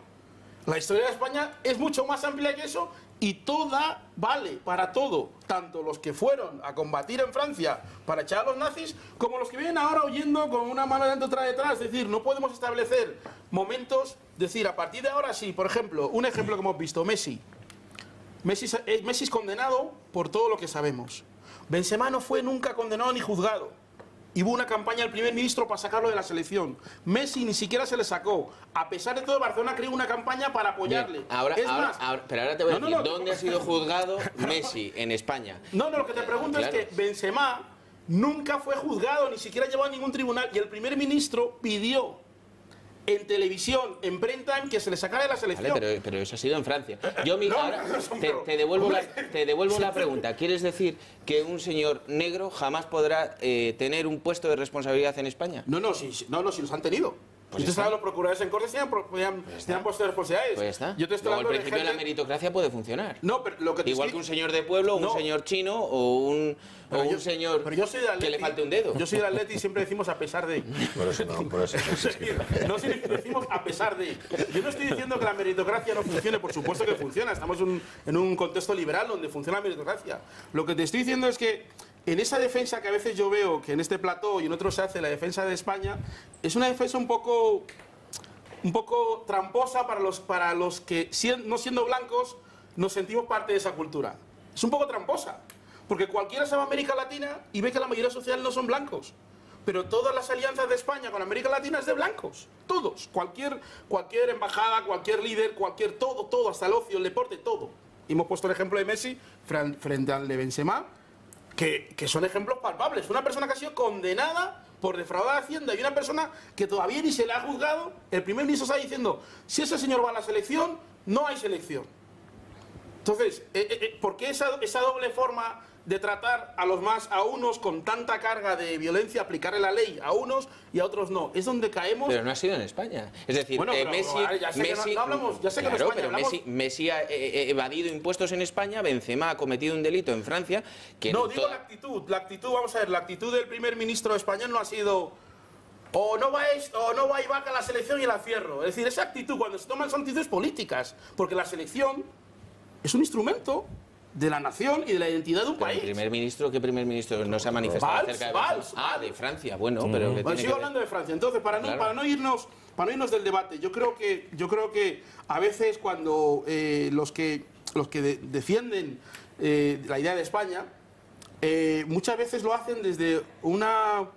La historia de España es mucho más amplia que eso y toda vale para todo, tanto los que fueron a combatir en Francia para echar a los nazis, como los que vienen ahora huyendo con una mano delante y otra detrás. Es decir, no podemos establecer momentos, decir, a partir de ahora sí, por ejemplo, un ejemplo que hemos visto, Messi es condenado por todo lo que sabemos. Benzema no fue nunca condenado ni juzgado. Y hubo una campaña del primer ministro para sacarlo de la selección. Messi ni siquiera se le sacó. A pesar de todo, Barcelona creó una campaña para apoyarle. Bien, pero ahora te voy a decir, ¿dónde ha sido juzgado Messi en España? No, lo que te pregunto es que Benzema nunca fue juzgado, ni siquiera llevado a ningún tribunal. Y el primer ministro pidió en televisión, en prime time, que se le sacara de la selección. Vale, pero eso ha sido en Francia. Yo te devuelvo la pregunta. ¿Quieres decir que un señor negro jamás podrá tener un puesto de responsabilidad en España? No, si los han tenido. Pues usted sabe, los procuradores en cortes tenían puesto de responsabilidades. Pues está. Yo te estoy Luego, el principio de la meritocracia puede funcionar. No, pero lo que igual que un señor de pueblo, un señor chino o un señor que le falte un dedo. Yo soy del Atleti y siempre decimos a pesar de. Por eso no, por eso. No decimos a pesar de. Yo no estoy diciendo que la meritocracia no funcione, por supuesto que funciona. Estamos en un contexto liberal donde funciona la meritocracia. Lo que te estoy diciendo es que en esa defensa que a veces yo veo que en este plató y en otros se hace la defensa de España, es una defensa un poco tramposa para los que, no siendo blancos, nos sentimos parte de esa cultura. Es un poco tramposa, porque cualquiera se va a América Latina y ve que la mayoría social no son blancos. Pero todas las alianzas de España con América Latina es de blancos. Todos. Cualquier embajada, cualquier líder, todo, hasta el ocio, el deporte, todo. Y hemos puesto el ejemplo de Messi frente al de Benzema, que son ejemplos palpables. Una persona que ha sido condenada por defraudar a Hacienda y una persona que todavía ni se le ha juzgado. El primer ministro está diciendo, si ese señor va a la selección, no hay selección. Entonces, ¿por qué esa doble forma de tratar a unos con tanta carga de violencia, aplicarle la ley a unos y a otros no? Es donde caemos. Pero no ha sido en España. Es decir, bueno, Messi ha evadido impuestos en España, Benzema ha cometido un delito en Francia. Digo la actitud, vamos a ver, la actitud del primer ministro español no ha sido o no va Ibaka a la selección y la cierro. Es decir, esa actitud, cuando se toman son actitudes políticas, porque la selección es un instrumento de la nación y de la identidad de un país. ¿Qué primer ministro no se ha manifestado acerca de Valls? De Francia, bueno, pero sigo hablando de Francia. Entonces, para no irnos del debate, yo creo que a veces cuando los que defienden la idea de España, muchas veces lo hacen desde una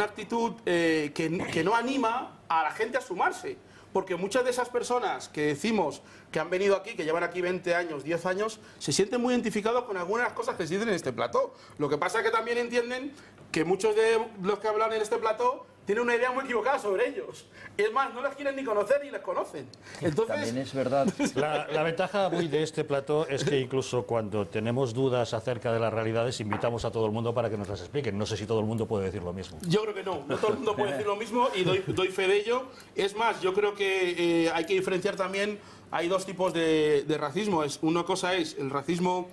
actitud que no anima a la gente a sumarse. Porque muchas de esas personas que decimos que han venido aquí, que llevan aquí 20 años, 10 años, se sienten muy identificados con algunas cosas que se dicen en este plató. Lo que pasa es que también entienden que muchos de los que hablan en este plató tienen una idea muy equivocada sobre ellos. Es más, no las quieren ni conocer ni les conocen. Entonces, también es verdad. La ventaja muy de este plató es que incluso cuando tenemos dudas acerca de las realidades, invitamos a todo el mundo para que nos las expliquen. No sé si todo el mundo puede decir lo mismo. Yo creo que no todo el mundo puede decir lo mismo y doy fe de ello. Es más, yo creo que hay que diferenciar también, hay dos tipos de racismo. Una cosa es el racismo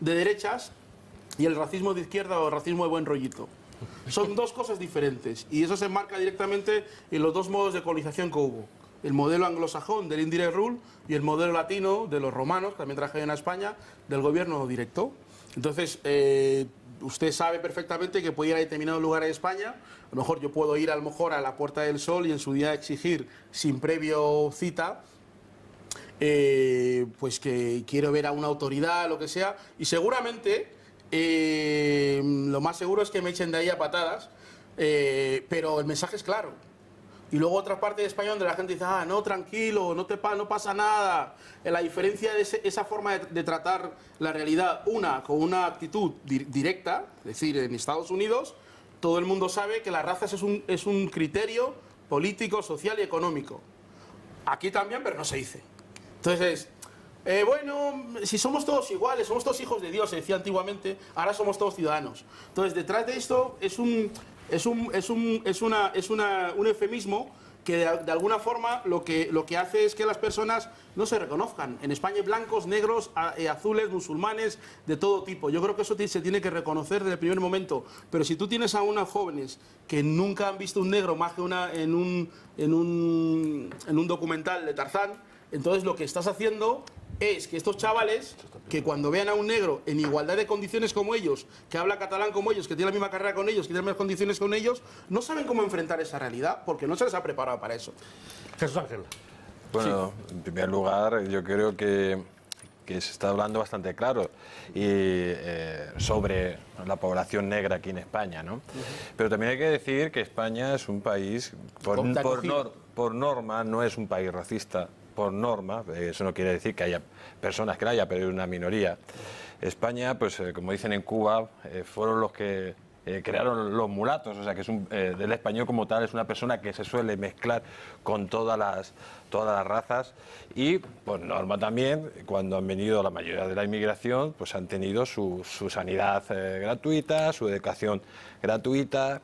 de derechas y el racismo de izquierda o el racismo de buen rollito. Son dos cosas diferentes y eso se enmarca directamente en los dos modos de colonización que hubo. El modelo anglosajón del indirect rule y el modelo latino de los romanos, que también trajeron a España, del gobierno directo. Entonces, usted sabe perfectamente que puede ir a determinados lugares de España. A lo mejor yo puedo ir a la Puerta del Sol y en su día exigir, sin previo cita, pues que quiero ver a una autoridad, lo que sea, y seguramente lo más seguro es que me echen de ahí a patadas, pero el mensaje es claro. Y luego otra parte de España donde la gente dice, no, tranquilo, no pasa nada. La diferencia de esa forma de tratar la realidad, con una actitud directa, es decir, en Estados Unidos, todo el mundo sabe que las razas es un criterio político, social y económico. Aquí también, pero no se dice. Entonces, bueno, si somos todos iguales, somos todos hijos de Dios, se decía antiguamente, ahora somos todos ciudadanos. Entonces, detrás de esto es un eufemismo que de alguna forma lo que hace es que las personas no se reconozcan. En España hay blancos, negros, azules, musulmanes, de todo tipo. Yo creo que eso se tiene que reconocer desde el primer momento. Pero si tú tienes a unos jóvenes que nunca han visto un negro más que en un documental de Tarzán, entonces lo que estás haciendo es que estos chavales, que cuando vean a un negro en igualdad de condiciones como ellos, que habla catalán como ellos, que tiene la misma carrera con ellos, que tiene las mismas condiciones con ellos, no saben cómo enfrentar esa realidad, porque no se les ha preparado para eso. Jesús Ángel. Bueno, sí. En primer lugar, yo creo que se está hablando bastante claro sobre la población negra aquí en España, ¿no? Pero también hay que decir que España es un país, por norma, no es un país racista. Por norma, eso no quiere decir que haya personas que la haya, pero es una minoría. España, pues como dicen en Cuba, fueron los que crearon los mulatos, o sea que del español como tal es una persona que se suele mezclar con todas las razas y por norma también, cuando han venido la mayoría de la inmigración, pues han tenido su sanidad gratuita, su educación gratuita,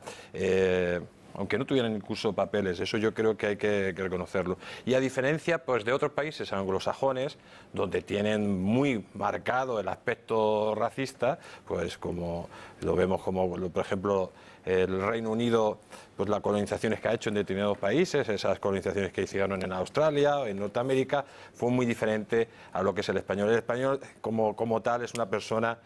aunque no tuvieran incluso papeles, eso yo creo que hay que reconocerlo. Y a diferencia pues, de otros países anglosajones, donde tienen muy marcado el aspecto racista, pues como lo vemos como, por ejemplo, el Reino Unido, pues las colonizaciones que ha hecho en determinados países, esas colonizaciones que hicieron en Australia, en Norteamérica, fue muy diferente a lo que es el español. El español como tal es una persona,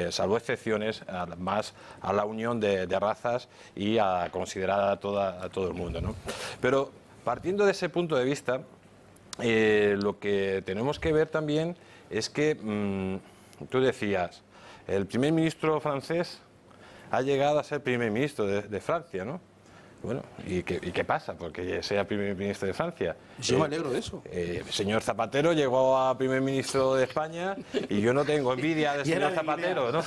salvo excepciones, más a la unión de razas y a considerar a todo el mundo, ¿no? Pero partiendo de ese punto de vista, lo que tenemos que ver también es que, tú decías, el primer ministro francés ha llegado a ser primer ministro de Francia, ¿no? Bueno, ¿y qué pasa? Porque sea primer ministro de Francia. Yo me alegro de eso. El señor Zapatero llegó a primer ministro de España y yo no tengo envidia del señor Zapatero, ¿no?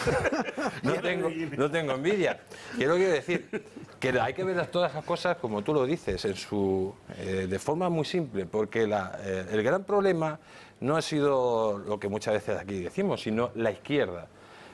No tengo envidia. Quiero decir que hay que ver todas esas cosas como tú lo dices, de forma muy simple, porque el gran problema no ha sido lo que muchas veces aquí decimos, sino la izquierda.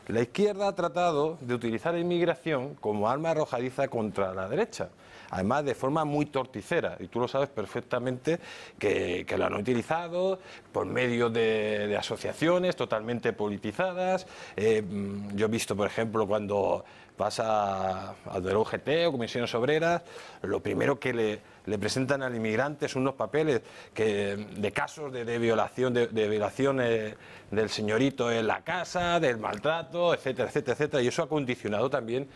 La izquierda ha tratado de utilizar la inmigración como arma arrojadiza contra la derecha, además de forma muy torticera, y tú lo sabes perfectamente que lo han utilizado por medio de asociaciones totalmente politizadas. Yo he visto, por ejemplo, cuando pasa al del UGT o Comisiones Obreras, lo primero que le presentan al inmigrante son unos papeles de casos de violación, de violaciones del señorito en la casa, del maltrato, etcétera, etcétera, etcétera. Y eso ha condicionado también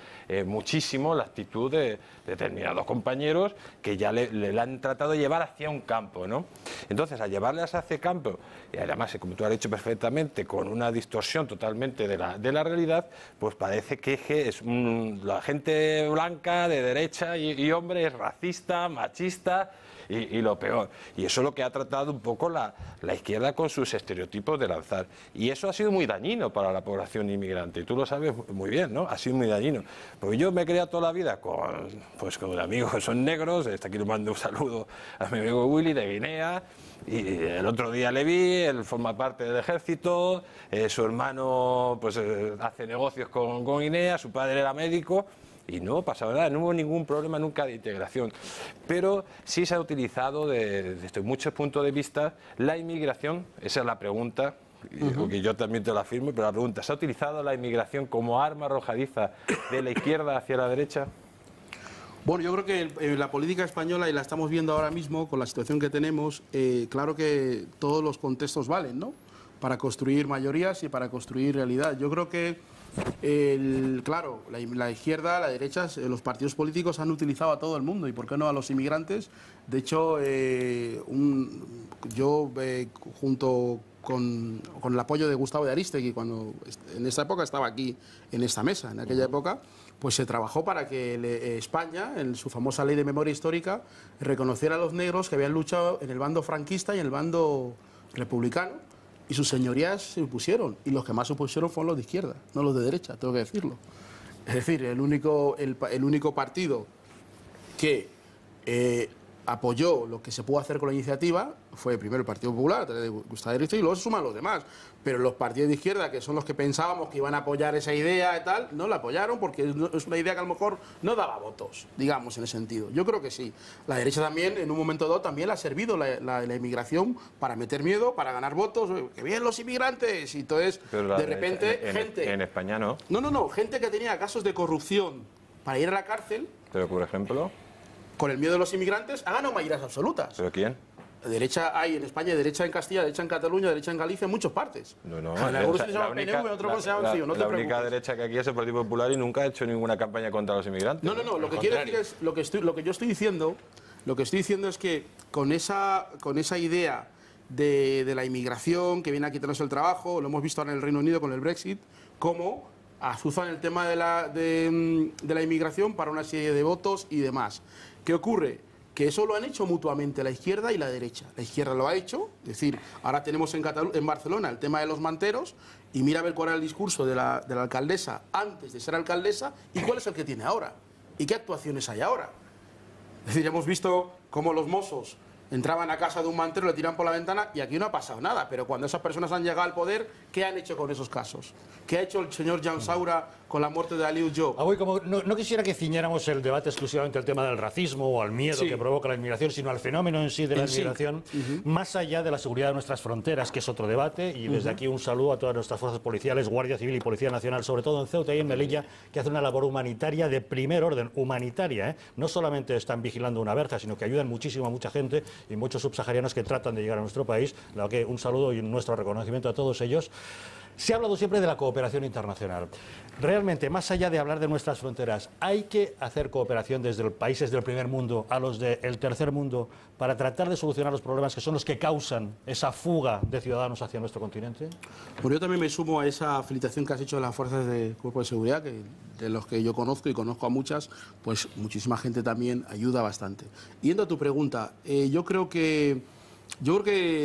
muchísimo la actitud de determinados compañeros que ya le han tratado de llevar hacia un campo, ¿no? Entonces, al llevarles hacia ese campo, y además, como tú has dicho perfectamente, con una distorsión totalmente de la realidad, pues parece que la gente blanca de derecha y hombre es racista, machista, y lo peor. Y eso es lo que ha tratado un poco la izquierda con sus estereotipos de lanzar. Y eso ha sido muy dañino para la población inmigrante. Y tú lo sabes muy bien, ¿no? Ha sido muy dañino. Porque yo me he creado toda la vida con amigos que son negros. Desde aquí le mando un saludo a mi amigo Willy de Guinea. Y el otro día le vi, él forma parte del ejército, su hermano pues hace negocios con Guinea, su padre era médico. Y no pasaba nada, no hubo ningún problema nunca de integración. Pero sí se ha utilizado desde muchos puntos de vista la inmigración, esa es la pregunta, que yo también te la afirmo, pero la pregunta, ¿se ha utilizado la inmigración como arma arrojadiza de la izquierda hacia la derecha? Bueno, yo creo que la política española, y la estamos viendo ahora mismo con la situación que tenemos, claro que todos los contextos valen, ¿no? Para construir mayorías y para construir realidad. Yo creo que claro, la izquierda, la derecha, los partidos políticos han utilizado a todo el mundo y por qué no a los inmigrantes. De hecho, yo junto con el apoyo de Gustavo de Arístegui, cuando en esa época estaba aquí en esta mesa, en aquella época, pues se trabajó para que España, en su famosa ley de memoria histórica, reconociera a los negros que habían luchado en el bando franquista y en el bando republicano. Y sus señorías se opusieron, y los que más se opusieron fueron los de izquierda, no los de derecha, tengo que decirlo. Es decir, el único partido que apoyó lo que se pudo hacer con la iniciativa fue primero el Partido Popular, de Gustavo Arístegui, y luego se suman los demás. Pero los partidos de izquierda, que son los que pensábamos que iban a apoyar esa idea y tal, no la apoyaron porque es una idea que a lo mejor no daba votos, digamos, en ese sentido. Yo creo que sí. La derecha también, en un momento dado, también le ha servido la inmigración para meter miedo, para ganar votos. ¡Que vienen los inmigrantes! Y entonces, de repente, gente... En España no. No, gente que tenía casos de corrupción para ir a la cárcel... Pero, por ejemplo... Con el miedo de los inmigrantes, ha ganado mayorías absolutas. ¿Pero quién? Derecha hay en España, derecha en Castilla, derecha en Cataluña, derecha en Galicia, en muchas partes. Algunos se llaman PNV, otros se llaman CIO, no te preocupes. La única derecha que aquí es el Partido Popular y nunca ha hecho ninguna campaña contra los inmigrantes. No, lo que quiero decir es, lo que yo estoy diciendo es que con esa idea de la inmigración que viene a quitarnos el trabajo, lo hemos visto ahora en el Reino Unido con el Brexit, cómo azuzan el tema de la inmigración para una serie de votos y demás. ¿Qué ocurre? Que eso lo han hecho mutuamente la izquierda y la derecha. La izquierda lo ha hecho, es decir, ahora tenemos en Barcelona el tema de los manteros y mira a ver cuál era el discurso de la alcaldesa antes de ser alcaldesa y cuál es el que tiene ahora y qué actuaciones hay ahora. Es decir, hemos visto cómo los mozos entraban a casa de un mantero, le tiran por la ventana y aquí no ha pasado nada. Pero cuando esas personas han llegado al poder, ¿qué han hecho con esos casos? ¿Qué ha hecho el señor Jan Saura con la muerte de Aliou Diop? Como no quisiera que ciñéramos el debate exclusivamente al tema del racismo o al miedo que provoca la inmigración, sino al fenómeno en sí de la inmigración, más allá de la seguridad de nuestras fronteras, que es otro debate. Y desde aquí un saludo a todas nuestras fuerzas policiales, Guardia Civil y Policía Nacional, sobre todo en Ceuta y en Melilla, que hacen una labor humanitaria de primer orden, humanitaria. No solamente están vigilando una verja, sino que ayudan muchísimo a mucha gente y muchos subsaharianos que tratan de llegar a nuestro país. Lo que un saludo y nuestro reconocimiento a todos ellos. Se ha hablado siempre de la cooperación internacional. Realmente, más allá de hablar de nuestras fronteras, ¿hay que hacer cooperación desde los países del primer mundo a los del tercer mundo para tratar de solucionar los problemas que son los que causan esa fuga de ciudadanos hacia nuestro continente? Pues yo también me sumo a esa felicitación que has hecho de las fuerzas de cuerpo de seguridad, que de los que yo conozco y conozco a muchas, pues muchísima gente también ayuda bastante. Yendo a tu pregunta, yo creo que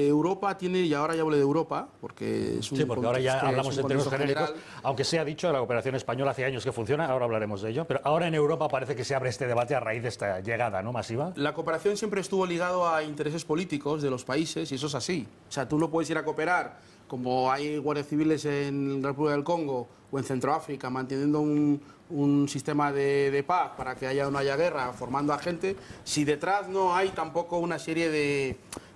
Europa tiene, y ahora ya hablo de Europa, porque es un... Sí, porque ahora ya hablamos en términos genéricos, aunque se ha dicho la cooperación española hace años que funciona, ahora hablaremos de ello, pero ahora en Europa parece que se abre este debate a raíz de esta llegada, ¿no?, masiva. La cooperación siempre estuvo ligado a intereses políticos de los países, y eso es así. O sea, tú no puedes ir a cooperar, como hay guardias civiles en la República del Congo o en Centroáfrica, manteniendo un sistema de paz para que no haya guerra, formando a gente, si detrás no hay tampoco una serie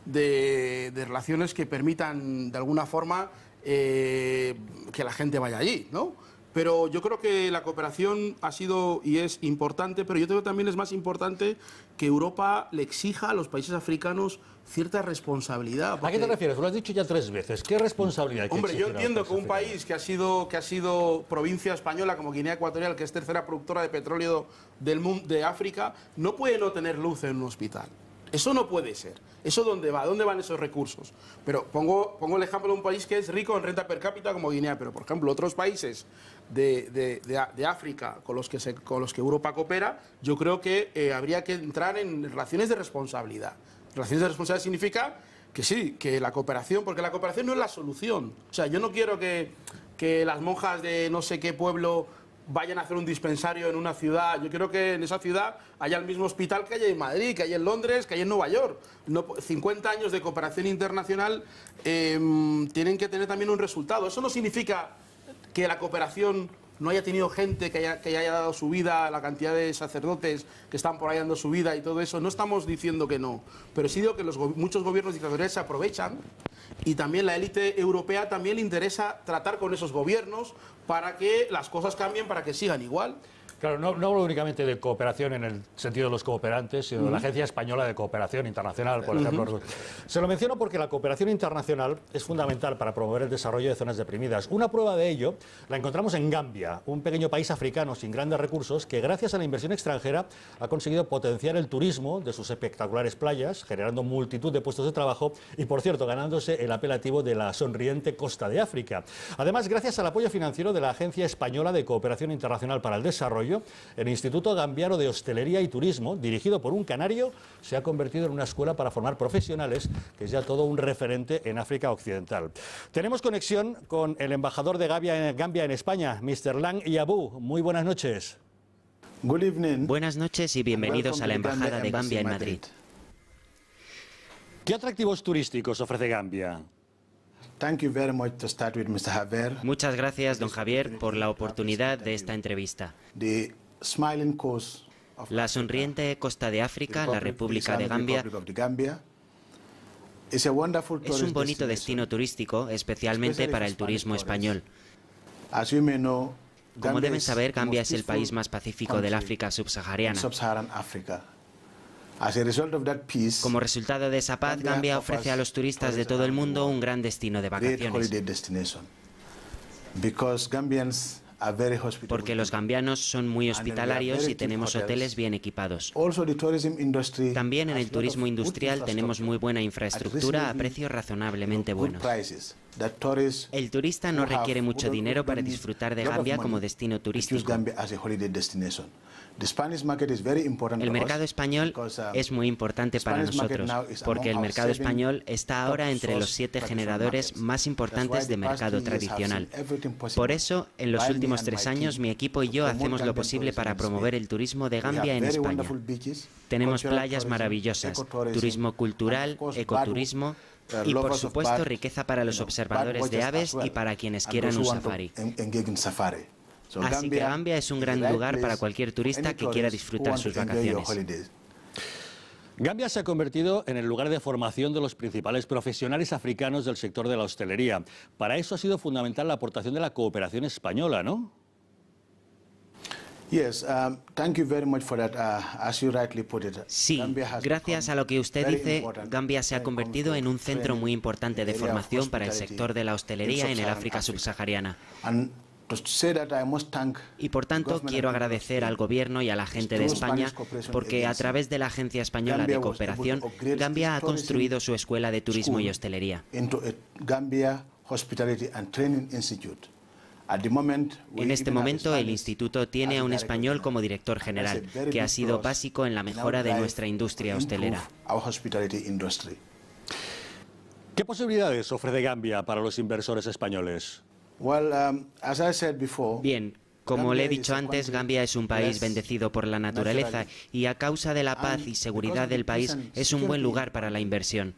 de relaciones que permitan de alguna forma que la gente vaya allí, ¿no? Pero yo creo que la cooperación ha sido y es importante, pero yo creo que también es más importante que Europa le exija a los países africanos cierta responsabilidad. Porque... ¿A qué te refieres? Lo has dicho ya 3 veces. ¿Qué responsabilidad? Hombre, yo entiendo que un país que ha sido provincia española como Guinea Ecuatorial, que es tercera productora de petróleo de África, no puede no tener luz en un hospital. Eso no puede ser. ¿Eso dónde va? ¿Dónde van esos recursos? Pero pongo el ejemplo de un país que es rico en renta per cápita como Guinea, pero por ejemplo otros países de África con los que Europa coopera, yo creo que habría que entrar en relaciones de responsabilidad. Relaciones de responsabilidad significa que sí, que la cooperación, porque la cooperación no es la solución. O sea, yo no quiero que las monjas de no sé qué pueblo vayan a hacer un dispensario en una ciudad. Yo quiero que en esa ciudad haya el mismo hospital que hay en Madrid, que hay en Londres, que hay en Nueva York. 50 años de cooperación internacional tienen que tener también un resultado. Eso no significa que la cooperación no haya tenido gente que haya dado su vida, la cantidad de sacerdotes que están por ahí dando su vida y todo eso. No estamos diciendo que no, pero sí digo que muchos gobiernos dictatoriales se aprovechan, y también la élite europea también le interesa tratar con esos gobiernos para que las cosas cambien, para que sigan igual. Claro, no hablo únicamente de cooperación en el sentido de los cooperantes, sino de la Agencia Española de Cooperación Internacional, por ejemplo. Se lo menciono porque la cooperación internacional es fundamental para promover el desarrollo de zonas deprimidas. Una prueba de ello la encontramos en Gambia, un pequeño país africano sin grandes recursos que, gracias a la inversión extranjera, ha conseguido potenciar el turismo de sus espectaculares playas, generando multitud de puestos de trabajo y, por cierto, ganándose el apelativo de la sonriente costa de África. Además, gracias al apoyo financiero de la Agencia Española de Cooperación Internacional para el Desarrollo, el Instituto Gambiano de Hostelería y Turismo, dirigido por un canario, se ha convertido en una escuela para formar profesionales, que es ya todo un referente en África Occidental. Tenemos conexión con el embajador de Gambia en España, Mr. Lang Yabu. Muy buenas noches. Good evening. Buenas noches y bienvenidos a la Embajada de Gambia en Madrid. ¿Qué atractivos turísticos ofrece Gambia? Muchas gracias, don Javier, por la oportunidad de esta entrevista. La sonriente costa de África, la República de Gambia, es un bonito destino turístico, especialmente para el turismo español. Como deben saber, Gambia es el país más pacífico del África subsahariana. Como resultado de esa paz, Gambia ofrece a los turistas de todo el mundo un gran destino de vacaciones. Porque los gambianos son muy hospitalarios y tenemos hoteles bien equipados. También en el turismo industrial tenemos muy buena infraestructura a precios razonablemente buenos. El turista no requiere mucho dinero para disfrutar de Gambia como destino turístico. El mercado español es muy importante para nosotros, porque el mercado español está ahora entre los 7 generadores más importantes de mercado tradicional. Por eso, en los últimos 3 años, mi equipo y yo hacemos lo posible para promover el turismo de Gambia en España. Tenemos playas maravillosas, turismo cultural, ecoturismo y, por supuesto, riqueza para los observadores de aves y para quienes quieran un safari. Así que Gambia es un gran lugar para cualquier turista que quiera disfrutar sus vacaciones. Gambia se ha convertido en el lugar de formación de los principales profesionales africanos del sector de la hostelería. Para eso ha sido fundamental la aportación de la cooperación española, ¿no? Sí, gracias a lo que usted dice, Gambia se ha convertido en un centro muy importante de formación para el sector de la hostelería en el África subsahariana. Y por tanto quiero agradecer al Gobierno y a la gente de España porque a través de la Agencia Española de Cooperación, Gambia ha construido su escuela de turismo y hostelería. En este momento el instituto tiene a un español como director general, que ha sido básico en la mejora de nuestra industria hostelera. ¿Qué posibilidades ofrece Gambia para los inversores españoles? Bien, como le he dicho antes, Gambia es un país bendecido por la naturaleza y a causa de la paz y seguridad del país es un buen lugar para la inversión.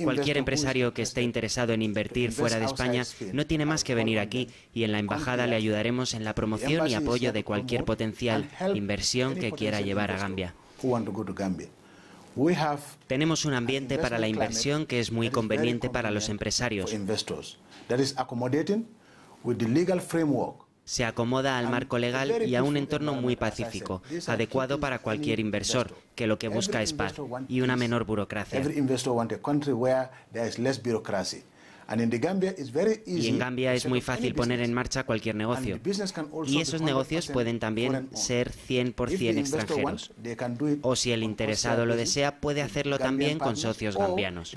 Cualquier empresario que esté interesado en invertir fuera de España no tiene más que venir aquí y en la embajada le ayudaremos en la promoción y apoyo de cualquier potencial inversión que quiera llevar a Gambia. Tenemos un ambiente para la inversión que es muy conveniente para los empresarios. Se acomoda al marco legal y a un entorno muy pacífico, adecuado para cualquier inversor, que lo que busca es paz y una menor burocracia. Y en Gambia es muy fácil poner en marcha cualquier negocio. Y esos negocios pueden también ser 100% extranjeros. O si el interesado lo desea, puede hacerlo también con socios gambianos.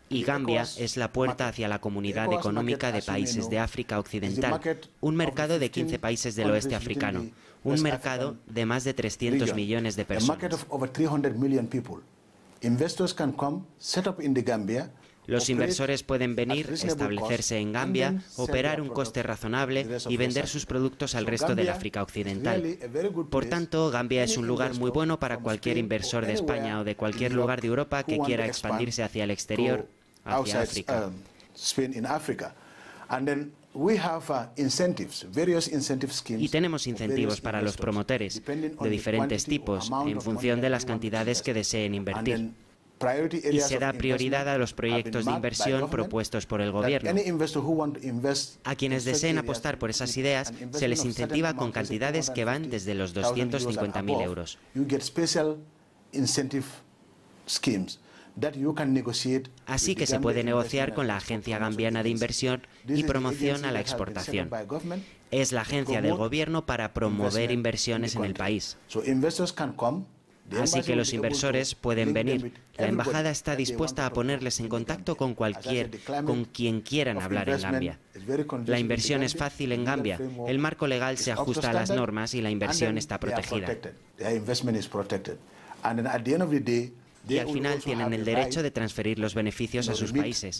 Y Gambia es la puerta hacia la Comunidad Económica de Países de África Occidental, un mercado de 15 países del oeste africano, un mercado de más de 300 millones de personas. Los inversores pueden venir, establecerse en Gambia, operar un coste razonable y vender sus productos al resto del África Occidental. Por tanto, Gambia es un lugar muy bueno para cualquier inversor de España o de cualquier lugar de Europa que quiera expandirse hacia el exterior, hacia África. Y tenemos incentivos para los promotores, de diferentes tipos, en función de las cantidades que deseen invertir. Y se da prioridad a los proyectos de inversión propuestos por el gobierno. A quienes deseen apostar por esas ideas, se les incentiva con cantidades que van desde los 250.000 euros. Así que se puede negociar con la Agencia Gambiana de Inversión y Promoción a la Exportación. Es la agencia del gobierno para promover inversiones en el país. Así que los inversores pueden venir. La embajada está dispuesta a ponerles en contacto con quien quieran hablar en Gambia. La inversión es fácil en Gambia. El marco legal se ajusta a las normas y la inversión está protegida. Y al final tienen el derecho de transferir los beneficios a sus países.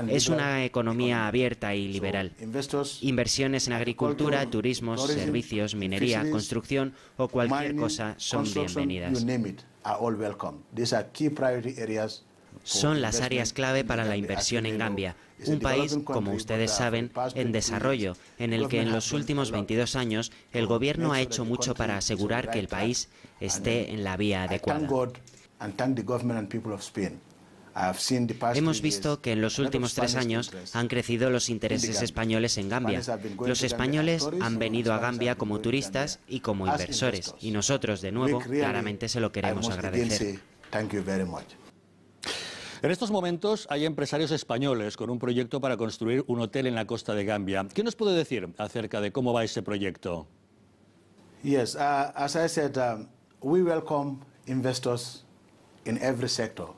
Es una economía abierta y liberal. Inversiones en agricultura, turismo, servicios, minería, construcción o cualquier cosa son bienvenidas. Son las áreas clave para la inversión en Gambia, un país, como ustedes saben, en desarrollo, en el que en los últimos 22 años el gobierno ha hecho mucho para asegurar que el país esté en la vía adecuada. Hemos visto que en los últimos 3 años han crecido los intereses españoles en Gambia. Los españoles han venido a Gambia como turistas y como inversores, y nosotros, de nuevo, claramente se lo queremos agradecer. En estos momentos hay empresarios españoles con un proyecto para construir un hotel en la costa de Gambia. ¿Qué nos puede decir acerca de cómo va ese proyecto? Yes, as I said, we welcome investors in every sector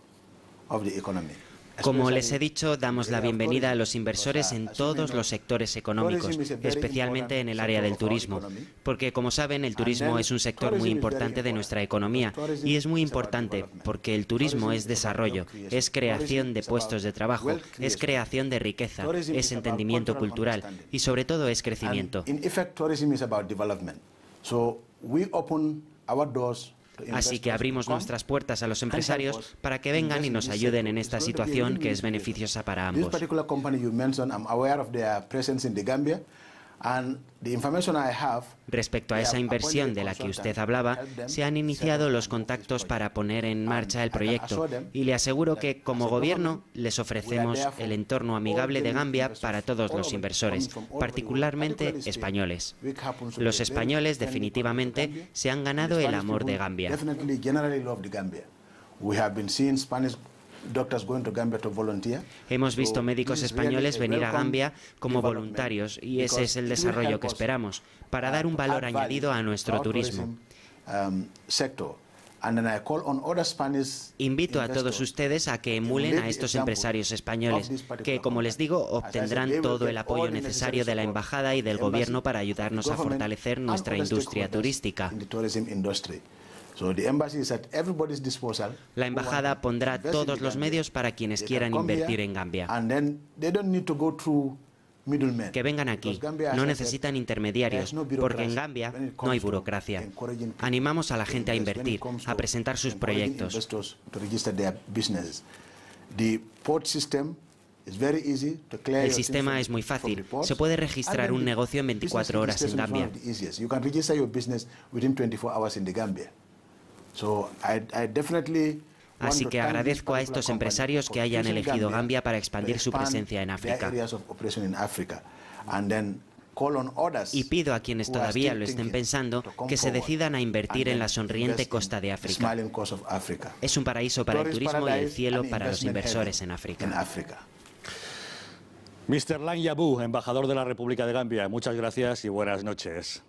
of the economy. Como les he dicho, damos la bienvenida a los inversores en todos los sectores económicos, especialmente en el área del turismo, porque, como saben, el turismo es un sector muy importante de nuestra economía y es muy importante porque el turismo es desarrollo, es creación de puestos de trabajo, es creación de riqueza, es entendimiento cultural y, sobre todo, es crecimiento. Así que abrimos nuestras puertas a los empresarios para que vengan y nos ayuden en esta situación que es beneficiosa para ambos. Respecto a esa inversión de la que usted hablaba, se han iniciado los contactos para poner en marcha el proyecto y le aseguro que, como gobierno, les ofrecemos el entorno amigable de Gambia para todos los inversores, particularmente españoles. Los españoles definitivamente se han ganado el amor de Gambia. Hemos visto médicos españoles venir a Gambia como voluntarios y ese es el desarrollo que esperamos, para dar un valor añadido a nuestro turismo. Invito a todos ustedes a que emulen a estos empresarios españoles, que, como les digo, obtendrán todo el apoyo necesario de la Embajada y del Gobierno para ayudarnos a fortalecer nuestra industria turística. La Embajada pondrá todos los medios para quienes quieran invertir en Gambia. Que vengan aquí, no necesitan intermediarios, porque en Gambia no hay burocracia. Animamos a la gente a invertir, a presentar sus proyectos. El sistema es muy fácil. Se puede registrar un negocio en 24 horas en Gambia. Así que agradezco a estos empresarios que hayan elegido Gambia para expandir su presencia en África. Y pido a quienes todavía lo estén pensando que se decidan a invertir en la sonriente costa de África. Es un paraíso para el turismo y el cielo para los inversores en África. Mr. Lang Yabu, embajador de la República de Gambia, muchas gracias y buenas noches.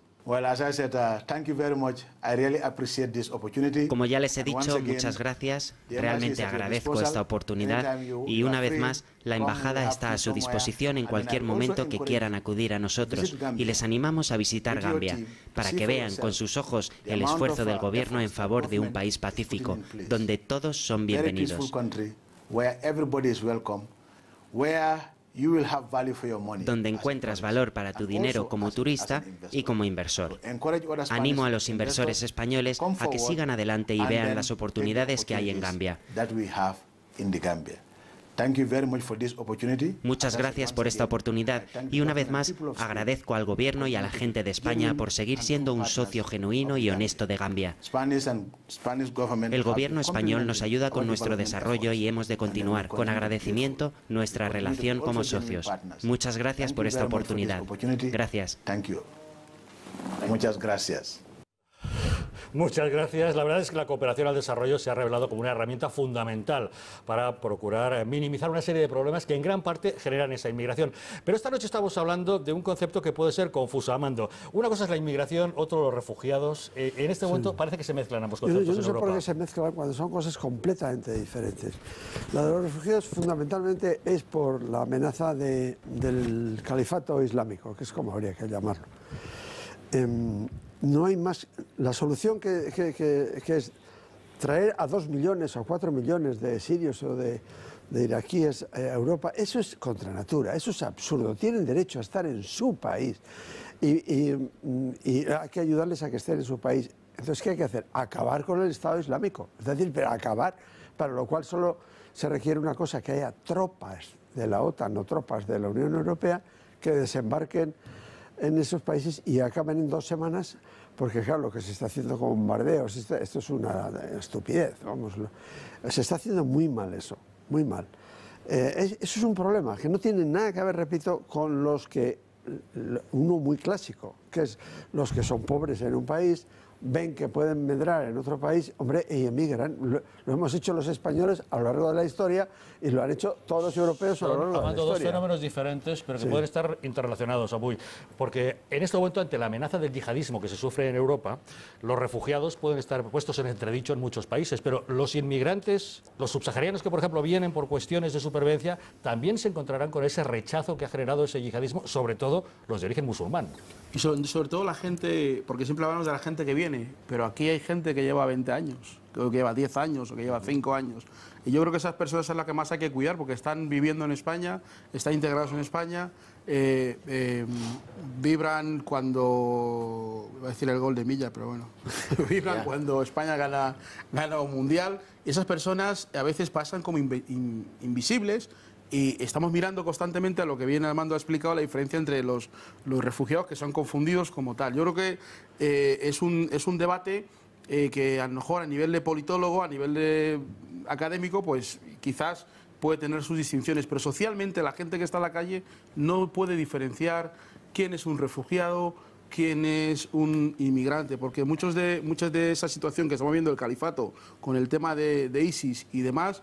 Como ya les he dicho, muchas gracias. Realmente agradezco esta oportunidad y una vez más, la embajada está a su disposición en cualquier momento que quieran acudir a nosotros y les animamos a visitar Gambia para que vean con sus ojos el esfuerzo del gobierno en favor de un país pacífico, donde todos son bienvenidos. Donde encuentras valor para tu dinero como turista y como inversor. Animo a los inversores españoles a que sigan adelante y vean las oportunidades que hay en Gambia. Muchas gracias por esta oportunidad y una vez más agradezco al Gobierno y a la gente de España por seguir siendo un socio genuino y honesto de Gambia. El Gobierno español nos ayuda con nuestro desarrollo y hemos de continuar con agradecimiento nuestra relación como socios. Muchas gracias por esta oportunidad. Gracias. Muchas gracias. Muchas gracias. La verdad es que la cooperación al desarrollo se ha revelado como una herramienta fundamental para procurar minimizar una serie de problemas que en gran parte generan esa inmigración. Pero esta noche estamos hablando de un concepto que puede ser confuso, Amando. Una cosa es la inmigración, otro los refugiados. En este momento parece que se mezclan ambos conceptos. Yo no sé por qué se mezclan cuando son cosas completamente diferentes. La de los refugiados fundamentalmente es por la amenaza del califato islámico, que es como habría que llamarlo. No hay más. La solución que es traer a 2 millones o 4 millones de sirios o de iraquíes a Europa, eso es contra natura, eso es absurdo. Tienen derecho a estar en su país y hay que ayudarles a que estén en su país. Entonces, ¿qué hay que hacer? Acabar con el Estado Islámico. Es decir, pero acabar, para lo cual solo se requiere una cosa, que haya tropas de la OTAN o tropas de la Unión Europea que desembarquen en esos países y acaban en 2 semanas, porque claro, lo que se está haciendo con bombardeos, esto es una estupidez, vamos, se está haciendo muy mal eso, muy mal. Eso es un problema que no tiene nada que ver, repito, con los que, uno muy clásico, que es los que son pobres en un país, ven que pueden medrar en otro país, hombre, y emigran. Lo hemos hecho los españoles a lo largo de la historia y lo han hecho todos los europeos a lo largo de la historia. Dos fenómenos diferentes, pero que pueden estar interrelacionados, Abuy, porque en este momento, ante la amenaza del yihadismo que se sufre en Europa, los refugiados pueden estar puestos en entredicho en muchos países, pero los inmigrantes, los subsaharianos que, por ejemplo, vienen por cuestiones de supervivencia, también se encontrarán con ese rechazo que ha generado ese yihadismo, sobre todo los de origen musulmán. Y sobre todo la gente, porque siempre hablamos de la gente que viene, pero aquí hay gente que lleva 20 años, que lleva 10 años o que lleva 5 años. Y yo creo que esas personas son las que más hay que cuidar porque están viviendo en España, están integrados en España, vibran cuando, iba a decir el gol de Milla, pero bueno, vibran cuando España gana un mundial. Y esas personas a veces pasan como invisibles. Y estamos mirando constantemente a lo que bien Armando ha explicado, la diferencia entre los refugiados que son confundidos como tal. Yo creo que es un debate que a lo mejor a nivel de politólogo, a nivel de académico, pues quizás puede tener sus distinciones, pero socialmente la gente que está en la calle no puede diferenciar quién es un refugiado, quién es un inmigrante, porque muchas de esa situación que estamos viendo el califato con el tema de ISIS y demás,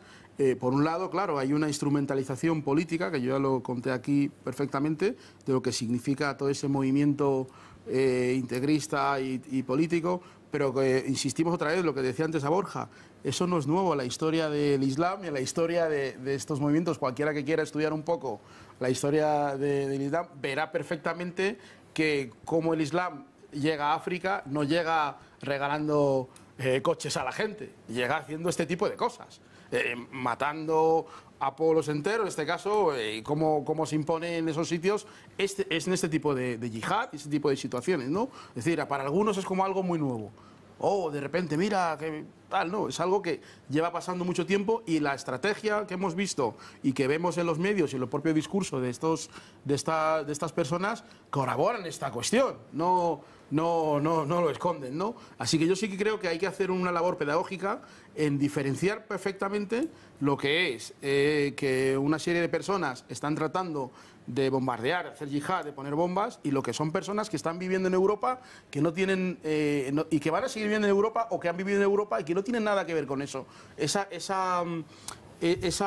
por un lado, claro, hay una instrumentalización política, que yo ya lo conté aquí perfectamente, de lo que significa todo ese movimiento integrista y político, pero que insistimos otra vez, lo que decía antes a Borja, eso no es nuevo, la historia del Islam y la historia de estos movimientos, cualquiera que quiera estudiar un poco la historia del Islam, verá perfectamente que como el Islam llega a África, no llega regalando coches a la gente, llega haciendo este tipo de cosas. Matando a pueblos enteros, en este caso, cómo se impone en esos sitios, es en este tipo de yihad, este tipo de situaciones, ¿no? Es decir, para algunos es como algo muy nuevo. De repente, mira, que tal, no, es algo que lleva pasando mucho tiempo y la estrategia que hemos visto y que vemos en los medios y en el propio discurso de estas personas corroboran esta cuestión. No no lo esconden, ¿no? Así que yo sí que creo que hay que hacer una labor pedagógica en diferenciar perfectamente lo que es que una serie de personas están tratando de bombardear, hacer yihad, de poner bombas, y lo que son personas que están viviendo en Europa, que no tienen y que van a seguir viviendo en Europa o que han vivido en Europa y que no tienen nada que ver con eso. Esa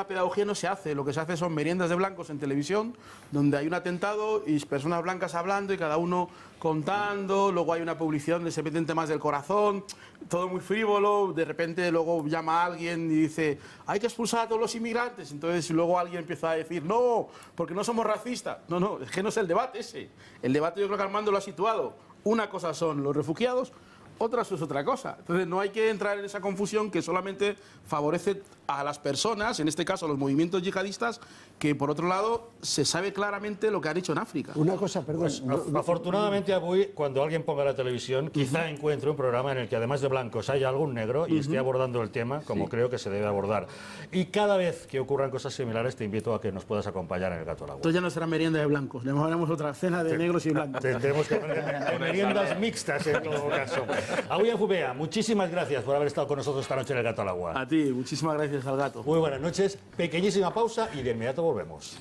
pedagogía no se hace, lo que se hace son meriendas de blancos en televisión, donde hay un atentado y personas blancas hablando y cada uno contando, luego hay una publicidad donde se meten temas del corazón, todo muy frívolo, de repente luego llama a alguien y dice, hay que expulsar a todos los inmigrantes, entonces luego alguien empieza a decir, no, porque no somos racistas. No, es que no es el debate ese. El debate yo creo que Armando lo ha situado. Una cosa son los refugiados, otra es otra cosa. Entonces no hay que entrar en esa confusión que solamente favorece a las personas, en este caso a los movimientos yihadistas, que por otro lado se sabe claramente lo que han hecho en África. Una cosa, perdón. Pues, afortunadamente, Abuy, cuando alguien ponga la televisión, quizá encuentre un programa en el que además de blancos haya algún negro y esté abordando el tema como creo que se debe abordar. Y cada vez que ocurran cosas similares te invito a que nos puedas acompañar en el Gato al Agua. Entonces ya no será merienda de blancos, le haremos otra cena de negros y blancos. Tendremos que poner meriendas mixtas en todo caso. Abuy Afubea, muchísimas gracias por haber estado con nosotros esta noche en el Gato al Agua. A ti, muchísimas gracias al Gato. Muy buenas noches, pequeñísima pausa y de inmediato volvemos.